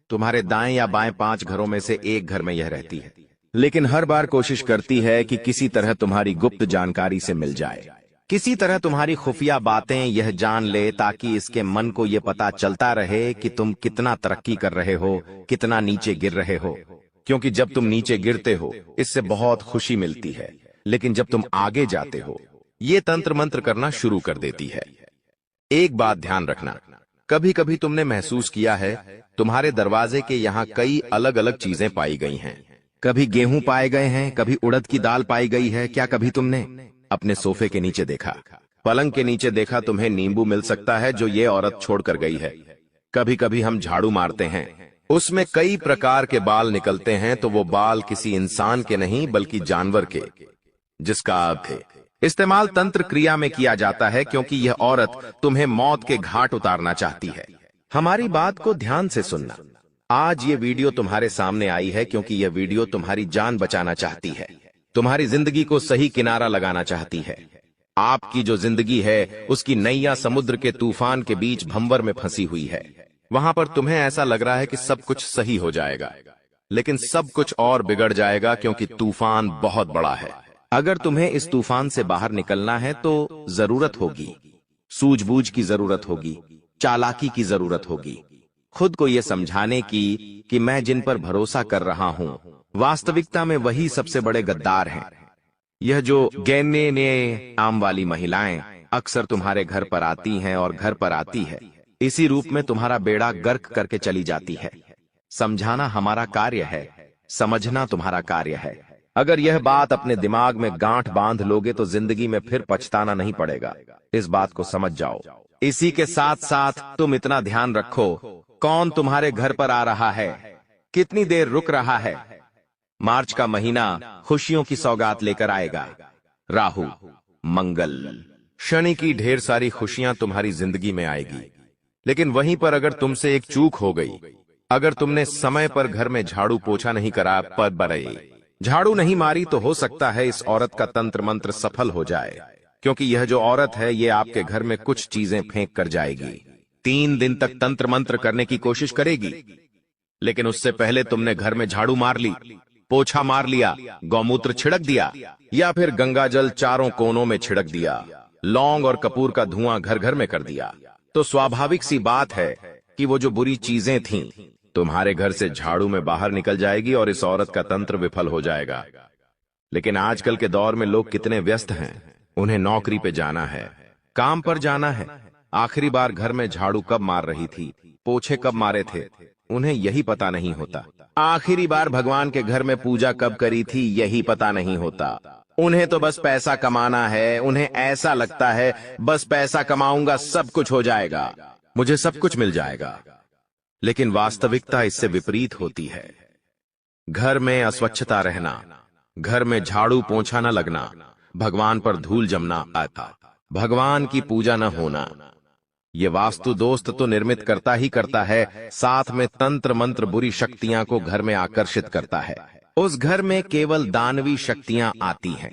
तुम्हारे दाएं या बाएं 5 घरों में से एक घर में यह रहती है, लेकिन हर बार कोशिश करती है कि किसी तरह तुम्हारी गुप्त जानकारी से मिल जाए। किसी तरह तुम्हारी खुफिया बातें यह जान ले ताकि इसके मन को यह पता चलता रहे कि तुम कितना तरक्की कर रहे हो, कितना नीचे गिर रहे हो। क्योंकि जब तुम नीचे गिरते हो इससे बहुत खुशी मिलती है, लेकिन जब तुम आगे जाते हो ये तंत्र मंत्र करना शुरू कर देती है। एक बात ध्यान रखना, कभी कभी तुमने महसूस किया है तुम्हारे दरवाजे के यहाँ कई अलग अलग चीजें पाई गई हैं। कभी गेहूं पाए गए हैं, कभी उड़द की दाल पाई गई है। क्या कभी तुमने अपने सोफे के नीचे देखा, पलंग के नीचे देखा तुम्हें नींबू मिल सकता है जो ये औरत छोड़कर गई है। कभी कभी हम झाड़ू मारते हैं, उसमें कई प्रकार के बाल निकलते हैं, तो वो बाल किसी इंसान के नहीं बल्कि जानवर के, जिसका अर्थ इस्तेमाल तंत्र क्रिया में किया जाता है, क्योंकि यह औरत तुम्हें मौत के घाट उतारना चाहती है। हमारी बात को ध्यान से सुनना। आज ये वीडियो तुम्हारे सामने आई है क्योंकि यह वीडियो तुम्हारी जान बचाना चाहती है, तुम्हारी जिंदगी को सही किनारा लगाना चाहती है। आपकी जो जिंदगी है उसकी नैया समुद्र के तूफान के बीच भंवर में फंसी हुई है। वहां पर तुम्हें ऐसा लग रहा है कि सब कुछ सही हो जाएगा, लेकिन सब कुछ और बिगड़ जाएगा, क्योंकि तूफान बहुत बड़ा है। अगर तुम्हें इस तूफान से बाहर निकलना है तो जरूरत होगी सूझबूझ की, जरूरत होगी चालाकी की, जरूरत होगी खुद को यह समझाने की कि मैं जिन पर भरोसा कर रहा हूं वास्तविकता में वही सबसे बड़े गद्दार हैं। यह जो गैने ने आम वाली महिलाएं अक्सर तुम्हारे घर पर आती हैं और घर पर आती है इसी रूप में तुम्हारा बेड़ा गर्क करके चली जाती है। समझाना हमारा कार्य है, समझना तुम्हारा कार्य है। अगर यह बात अपने दिमाग में गांठ बांध लोगे तो जिंदगी में फिर पछताना नहीं पड़ेगा। इस बात को समझ जाओ। इसी के साथ साथ तुम इतना ध्यान रखो, कौन तुम्हारे घर पर आ रहा है, कितनी देर रुक रहा है। मार्च का महीना खुशियों की सौगात लेकर आएगा। राहु, मंगल, शनि की ढेर सारी खुशियां तुम्हारी जिंदगी में आएगी। लेकिन वहीं पर अगर तुमसे एक चूक हो गई, अगर तुमने समय पर घर में झाड़ू पोछा नहीं करा, पर बरई झाड़ू नहीं मारी, तो हो सकता है इस औरत का तंत्र मंत्र सफल हो जाए, क्योंकि यह जो औरत है ये आपके घर में कुछ चीजें फेंक कर जाएगी। 3 दिन तक तंत्र मंत्र करने की कोशिश करेगी, लेकिन उससे पहले तुमने घर में झाड़ू मार ली, पोछा मार लिया, गौमूत्र छिड़क दिया, या फिर गंगा जल चारों कोनों में छिड़क दिया, लौंग और कपूर का धुआं घर घर में कर दिया, तो स्वाभाविक सी बात है कि वो जो बुरी चीजें थीं तुम्हारे घर से झाड़ू में बाहर निकल जाएगी और इस औरत का तंत्र विफल हो जाएगा। लेकिन आजकल के दौर में लोग कितने व्यस्त हैं, उन्हें नौकरी पे जाना है, काम पर जाना है। आखिरी बार घर में झाड़ू कब मार रही थी, पोछे कब मारे थे, उन्हें यही पता नहीं होता। आखिरी बार भगवान के घर में पूजा कब करी थी यही पता नहीं होता। उन्हें तो बस पैसा कमाना है। उन्हें ऐसा लगता है बस पैसा कमाऊंगा सब कुछ हो जाएगा, मुझे सब कुछ मिल जाएगा। लेकिन वास्तविकता इससे विपरीत होती है। घर में अस्वच्छता रहना, घर में झाड़ू पोंछा न लगना, भगवान पर धूल जमना, भगवान की पूजा न होना, ये वास्तु दोस्त तो निर्मित करता ही करता है, साथ में तंत्र मंत्र बुरी शक्तियां को घर में आकर्षित करता है। उस घर में केवल दानवी शक्तियां आती हैं।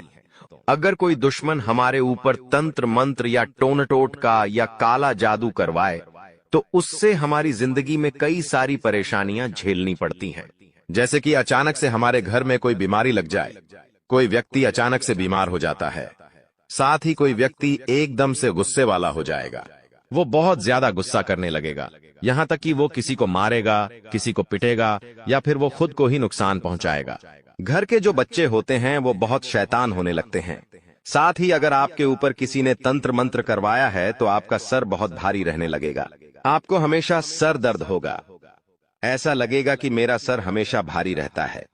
अगर कोई दुश्मन हमारे ऊपर तंत्र मंत्र या टोन टोटका या काला जादू करवाए तो उससे हमारी जिंदगी में कई सारी परेशानियां झेलनी पड़ती हैं। जैसे कि अचानक से हमारे घर में कोई बीमारी लग जाए, कोई व्यक्ति अचानक से बीमार हो जाता है, साथ ही कोई व्यक्ति एकदम से गुस्से वाला हो जाएगा, वो बहुत ज्यादा गुस्सा करने लगेगा, यहां तक कि वो किसी को मारेगा, किसी को पिटेगा, या फिर वो खुद को ही नुकसान पहुंचाएगा। घर के जो बच्चे होते हैं वो बहुत शैतान होने लगते हैं। साथ ही अगर आपके ऊपर किसी ने तंत्र मंत्र करवाया है तो आपका सर बहुत भारी रहने लगेगा, आपको हमेशा सर दर्द होगा, ऐसा लगेगा कि मेरा सर हमेशा भारी रहता है,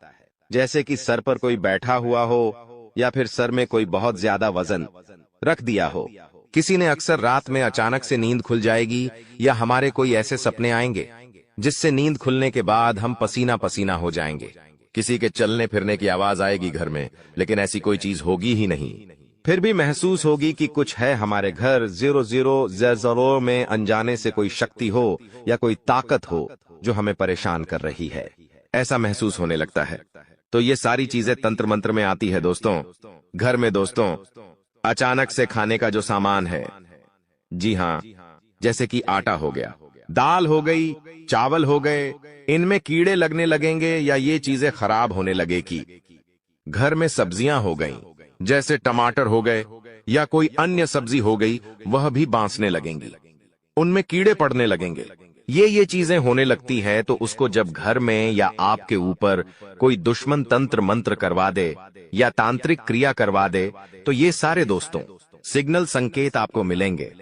जैसे कि सर पर कोई बैठा हुआ हो या फिर सर में कोई बहुत ज्यादा वजन रख दिया हो। किसी ने अक्सर रात में अचानक से नींद खुल जाएगी, या हमारे कोई ऐसे सपने आएंगे जिससे नींद खुलने के बाद हम पसीना पसीना हो जाएंगे। किसी के चलने फिरने की आवाज आएगी घर में, लेकिन ऐसी कोई चीज होगी ही नहीं। फिर भी महसूस होगी कि कुछ है हमारे घर। 0000 में अनजाने से कोई शक्ति हो या कोई ताकत हो जो हमें परेशान कर रही है, ऐसा महसूस होने लगता है। तो ये सारी चीजें तंत्र मंत्र में आती है दोस्तों। घर में दोस्तों अचानक से खाने का जो सामान है, जी हाँ, जैसे कि आटा हो गया, दाल हो गई, चावल हो गए, इनमें कीड़े लगने लगेंगे या ये चीजें खराब होने लगेगी। घर में सब्जियां हो गईं, जैसे टमाटर हो गए या कोई अन्य सब्जी हो गई, वह भी बांसने लगेंगी, उनमें कीड़े पड़ने लगेंगे। ये चीजें होने लगती है तो उसको जब घर में या आपके ऊपर कोई दुश्मन तंत्र मंत्र करवा दे या तांत्रिक क्रिया करवा दे, तो ये सारे दोस्तों सिग्नल संकेत आपको मिलेंगे।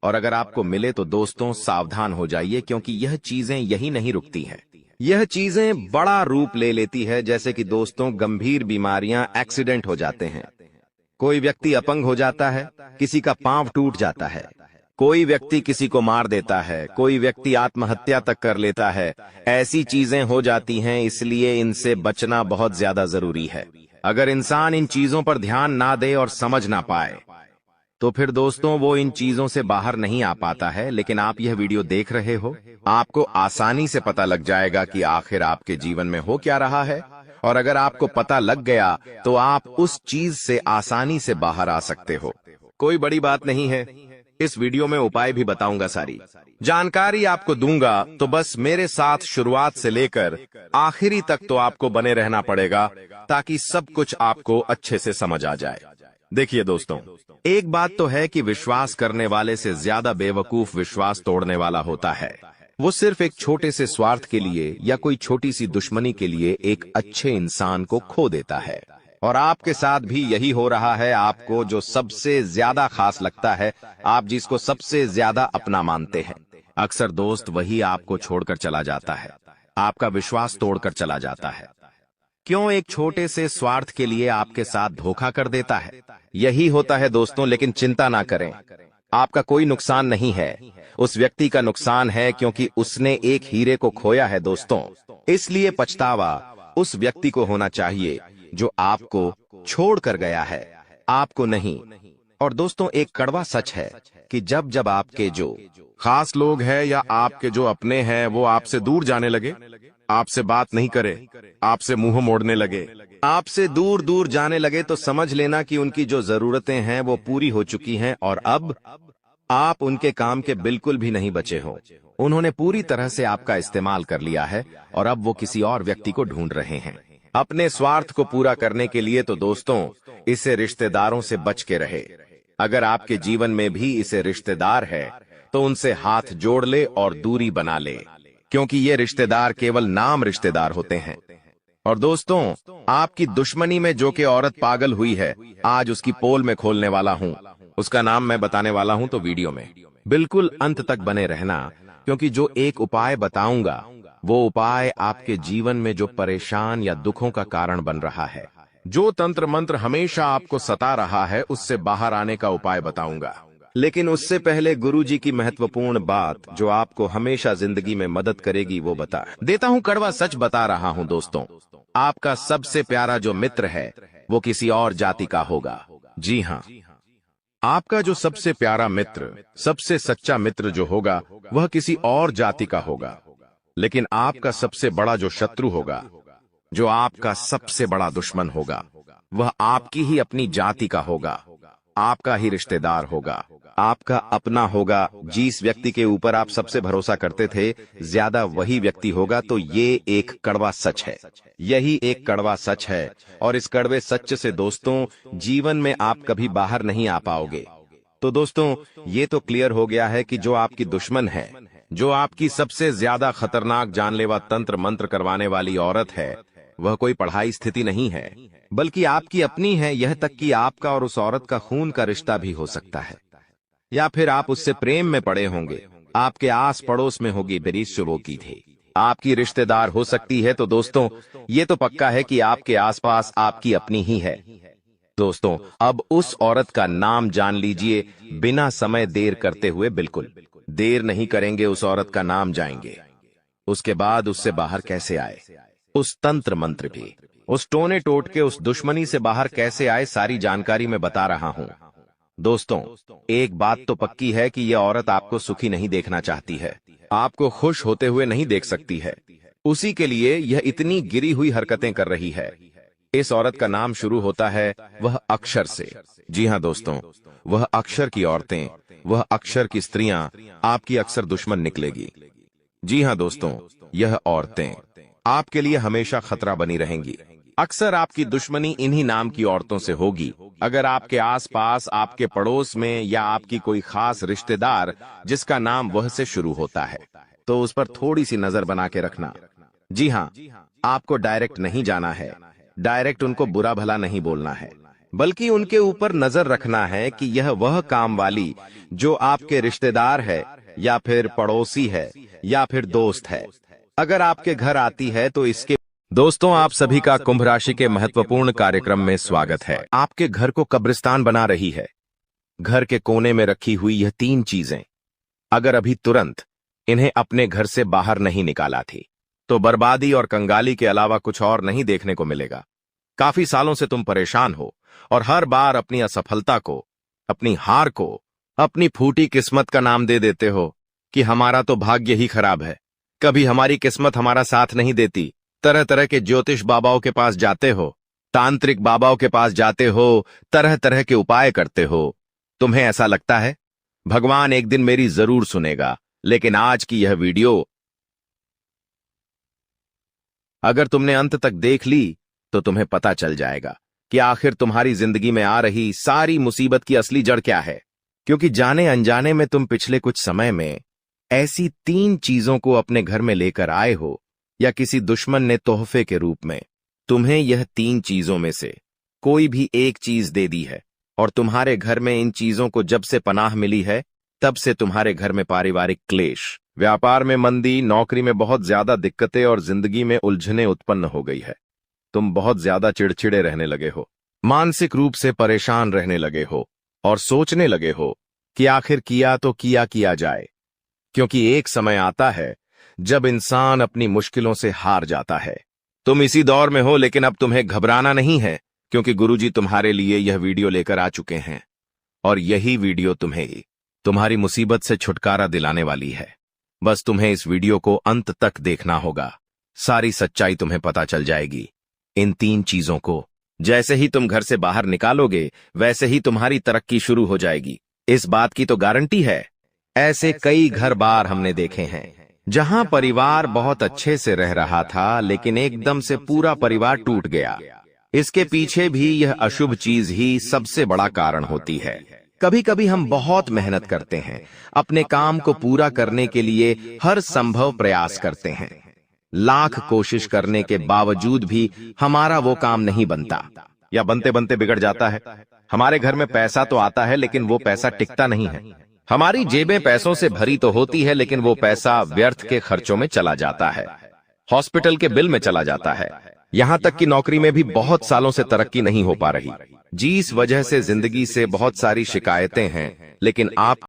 और अगर आपको मिले तो दोस्तों सावधान हो जाइए, क्योंकि यह चीजें यही नहीं रुकती हैं। यह चीजें बड़ा रूप ले लेती है, जैसे कि दोस्तों गंभीर बीमारियां, एक्सीडेंट हो जाते हैं, कोई व्यक्ति अपंग हो जाता है, किसी का पांव टूट जाता है, कोई व्यक्ति किसी को मार देता है, कोई व्यक्ति आत्महत्या तक कर लेता है। ऐसी चीजें हो जाती हैं, इसलिए इनसे बचना बहुत ज्यादा जरूरी है। अगर इंसान इन चीजों पर ध्यान ना दे और समझ ना पाए तो फिर दोस्तों वो इन चीजों से बाहर नहीं आ पाता है। लेकिन आप यह वीडियो देख रहे हो, आपको आसानी से पता लग जाएगा कि आखिर आपके जीवन में हो क्या रहा है। और अगर आपको पता लग गया तो आप उस चीज से आसानी से बाहर आ सकते हो। कोई बड़ी बात नहीं है, इस वीडियो में उपाय भी बताऊंगा, सारी जानकारी आपको दूंगा। तो बस मेरे साथ शुरुआत से लेकर आखिरी तक तो आपको बने रहना पड़ेगा, ताकि सब कुछ आपको अच्छे से समझ आ जाए। देखिए दोस्तों, एक बात तो है कि विश्वास करने वाले से ज्यादा बेवकूफ विश्वास तोड़ने वाला होता है। वो सिर्फ एक छोटे से स्वार्थ के लिए या कोई छोटी सी दुश्मनी के लिए एक अच्छे इंसान को खो देता है। और आपके साथ भी यही हो रहा है। आपको जो सबसे ज्यादा खास लगता है, आप जिसको सबसे ज्यादा अपना मानते हैं, अक्सर दोस्त वही आपको छोड़कर चला जाता है, आपका विश्वास तोड़कर चला जाता है। क्यों? एक छोटे से स्वार्थ के लिए आपके साथ धोखा कर देता है। यही होता है दोस्तों। लेकिन चिंता ना करें, आपका कोई नुकसान नहीं है, उस व्यक्ति का नुकसान है, क्योंकि उसने एक हीरे को खोया है दोस्तों। इसलिए पछतावा उस व्यक्ति को होना चाहिए जो आपको छोड़ कर गया है, आपको नहीं। और दोस्तों एक कड़वा सच है कि जब जब आपके जो खास लोग हैं या आपके जो अपने हैं वो आपसे दूर जाने लगे, आपसे बात नहीं करे, आपसे मुंह मोड़ने लगे, आपसे दूर दूर जाने लगे, तो समझ लेना कि उनकी जो जरूरतें हैं वो पूरी हो चुकी हैं और अब आप उनके काम के बिल्कुल भी नहीं बचे हो। उन्होंने पूरी तरह से आपका इस्तेमाल कर लिया है और अब वो किसी और व्यक्ति को ढूंढ रहे हैं अपने स्वार्थ को पूरा करने के लिए। तो दोस्तों इसे रिश्तेदारों से बच के रहे। अगर आपके जीवन में भी इसे रिश्तेदार है तो उनसे हाथ जोड़ ले और दूरी बना ले, क्योंकि ये रिश्तेदार केवल नाम रिश्तेदार होते हैं। और दोस्तों आपकी दुश्मनी में जो कि औरत पागल हुई है, आज उसकी पोल में खोलने वाला हूं, उसका नाम मैं बताने वाला हूं। तो वीडियो में बिल्कुल अंत तक बने रहना, क्योंकि जो एक उपाय बताऊंगा वो उपाय आपके जीवन में जो परेशान या दुखों का कारण बन रहा है, जो तंत्र मंत्र हमेशा आपको सता रहा है, उससे बाहर आने का उपाय बताऊंगा। लेकिन उससे पहले गुरुजी की महत्वपूर्ण बात जो आपको हमेशा जिंदगी में मदद करेगी वो बता देता हूं। कड़वा सच बता रहा हूं दोस्तों, आपका सबसे प्यारा जो मित्र है वो किसी और जाति का होगा। जी हाँ, आपका जो सबसे प्यारा मित्र, सबसे सच्चा मित्र जो होगा वह किसी और जाति का होगा। लेकिन आपका सबसे बड़ा जो शत्रु होगा, जो आपका सबसे बड़ा दुश्मन होगा, वह आपकी ही अपनी जाति का होगा, आपका ही रिश्तेदार होगा, आपका अपना होगा। जिस व्यक्ति के ऊपर आप सबसे भरोसा करते थे, ज्यादा वही व्यक्ति होगा। तो ये एक कड़वा सच है, यही एक कड़वा सच है। और इस कड़वे सच से दोस्तों जीवन में आप कभी बाहर नहीं आ पाओगे। तो दोस्तों ये तो क्लियर हो गया है कि जो आपकी दुश्मन है, जो आपकी सबसे ज्यादा खतरनाक जानलेवा तंत्र मंत्र करवाने वाली औरत है, वह कोई पढ़ाई स्थिति नहीं है, बल्कि आपकी अपनी है। यह तक कि आपका और उस औरत का खून का रिश्ता भी हो सकता है, या फिर आप उससे प्रेम में पड़े होंगे, आपके आस पड़ोस में होगी बेरीज वो की थी, आपकी रिश्तेदार हो सकती है। तो दोस्तों ये तो पक्का है कि आपके आसपास आपकी अपनी ही है। दोस्तों अब उस औरत का नाम जान लीजिए, बिना समय देर करते हुए। बिल्कुल देर नहीं करेंगे, उस औरत का नाम जाएंगे। उसके बाद उससे बाहर कैसे आए, उस तंत्र मंत्र भी, उस टोने टोट के उस दुश्मनी से बाहर कैसे आए, सारी जानकारी मैं बता रहा हूं। दोस्तों एक बात तो पक्की है कि यह औरत आपको सुखी नहीं देखना चाहती है, आपको खुश होते हुए नहीं देख सकती है। उसी के लिए यह इतनी गिरी हुई हरकतें कर रही है। इस औरत का नाम शुरू होता है वह अक्षर से। जी हाँ दोस्तों, वह अक्षर की औरतें, वह अक्षर की स्त्रियां आपकी अक्सर दुश्मन निकलेगी। जी हाँ दोस्तों, यह औरतें आपके लिए हमेशा खतरा बनी रहेंगी। अक्सर आपकी दुश्मनी इन्हीं नाम की औरतों से होगी। अगर आपके आसपास, आपके पड़ोस में या आपकी कोई खास रिश्तेदार जिसका नाम वह से शुरू होता है, तो उस पर थोड़ी सी नजर बना के रखना। जी हाँ, आपको डायरेक्ट नहीं जाना है, डायरेक्ट उनको बुरा भला नहीं बोलना है, बल्कि उनके ऊपर नजर रखना है कि यह वह काम वाली जो आपके रिश्तेदार है या फिर पड़ोसी है या फिर दोस्त है, अगर आपके घर आती है तो इसके। दोस्तों, आप सभी का कुंभ राशि के महत्वपूर्ण कार्यक्रम में स्वागत है। आपके घर को कब्रिस्तान बना रही है। घर के कोने में रखी हुई यह 3 चीजें अगर अभी तुरंत इन्हें अपने घर से बाहर नहीं निकाला थी तो बर्बादी और कंगाली के अलावा कुछ और नहीं देखने को मिलेगा। काफी सालों से तुम परेशान हो और हर बार अपनी असफलता को, अपनी हार को, अपनी फूटी किस्मत का नाम दे देते हो कि हमारा तो भाग्य ही खराब है, कभी हमारी किस्मत हमारा साथ नहीं देती। तरह तरह के ज्योतिष बाबाओं के पास जाते हो, तांत्रिक बाबाओं के पास जाते हो, तरह तरह के उपाय करते हो। तुम्हें ऐसा लगता है भगवान एक दिन मेरी जरूर सुनेगा, लेकिन आज की यह वीडियो अगर तुमने अंत तक देख ली तो तुम्हें पता चल जाएगा कि आखिर तुम्हारी जिंदगी में आ रही सारी मुसीबत की असली जड़ क्या है। क्योंकि जाने अनजाने में तुम पिछले कुछ समय में ऐसी 3 चीजों को अपने घर में लेकर आए हो, या किसी दुश्मन ने तोहफे के रूप में तुम्हें यह 3 चीजों में से कोई भी एक चीज दे दी है, और तुम्हारे घर में इन चीजों को जब से पनाह मिली है तब से तुम्हारे घर में पारिवारिक क्लेश, व्यापार में मंदी, नौकरी में बहुत ज्यादा दिक्कतें और जिंदगी में उलझने उत्पन्न हो गई है। तुम बहुत ज्यादा चिड़चिड़े रहने लगे हो, मानसिक रूप से परेशान रहने लगे हो और सोचने लगे हो कि आखिर किया तो किया जाए। क्योंकि एक समय आता है जब इंसान अपनी मुश्किलों से हार जाता है। तुम इसी दौर में हो, लेकिन अब तुम्हें घबराना नहीं है, क्योंकि गुरुजी तुम्हारे लिए यह वीडियो लेकर आ चुके हैं और यही वीडियो तुम्हें तुम्हारी मुसीबत से छुटकारा दिलाने वाली है। बस तुम्हें इस वीडियो को अंत तक देखना होगा, सारी सच्चाई तुम्हें पता चल जाएगी। इन 3 चीजों को जैसे ही तुम घर से बाहर निकालोगे वैसे ही तुम्हारी तरक्की शुरू हो जाएगी, इस बात की तो गारंटी है। ऐसे कई घर बार हमने देखे हैं जहां परिवार बहुत अच्छे से रह रहा था, लेकिन एकदम से पूरा परिवार टूट गया। इसके पीछे भी यह अशुभ चीज ही सबसे बड़ा कारण होती है। कभी कभी हम बहुत मेहनत करते हैं, अपने काम को पूरा करने के लिए हर संभव प्रयास करते हैं, लाख कोशिश करने के बावजूद भी हमारा वो काम नहीं बनता, या बनते बनते बिगड़ जाता है। हमारे घर में पैसा तो आता है, लेकिन वो पैसा टिकता नहीं है। हमारी जेबें पैसों से भरी तो होती है, लेकिन वो पैसा व्यर्थ के खर्चों में चला जाता है, हॉस्पिटल के बिल में चला जाता है। यहां तक कि नौकरी में भी बहुत सालों से तरक्की नहीं हो पा रही। जिस वजह से जिंदगी से बहुत सारी शिकायतें हैं, लेकिन आप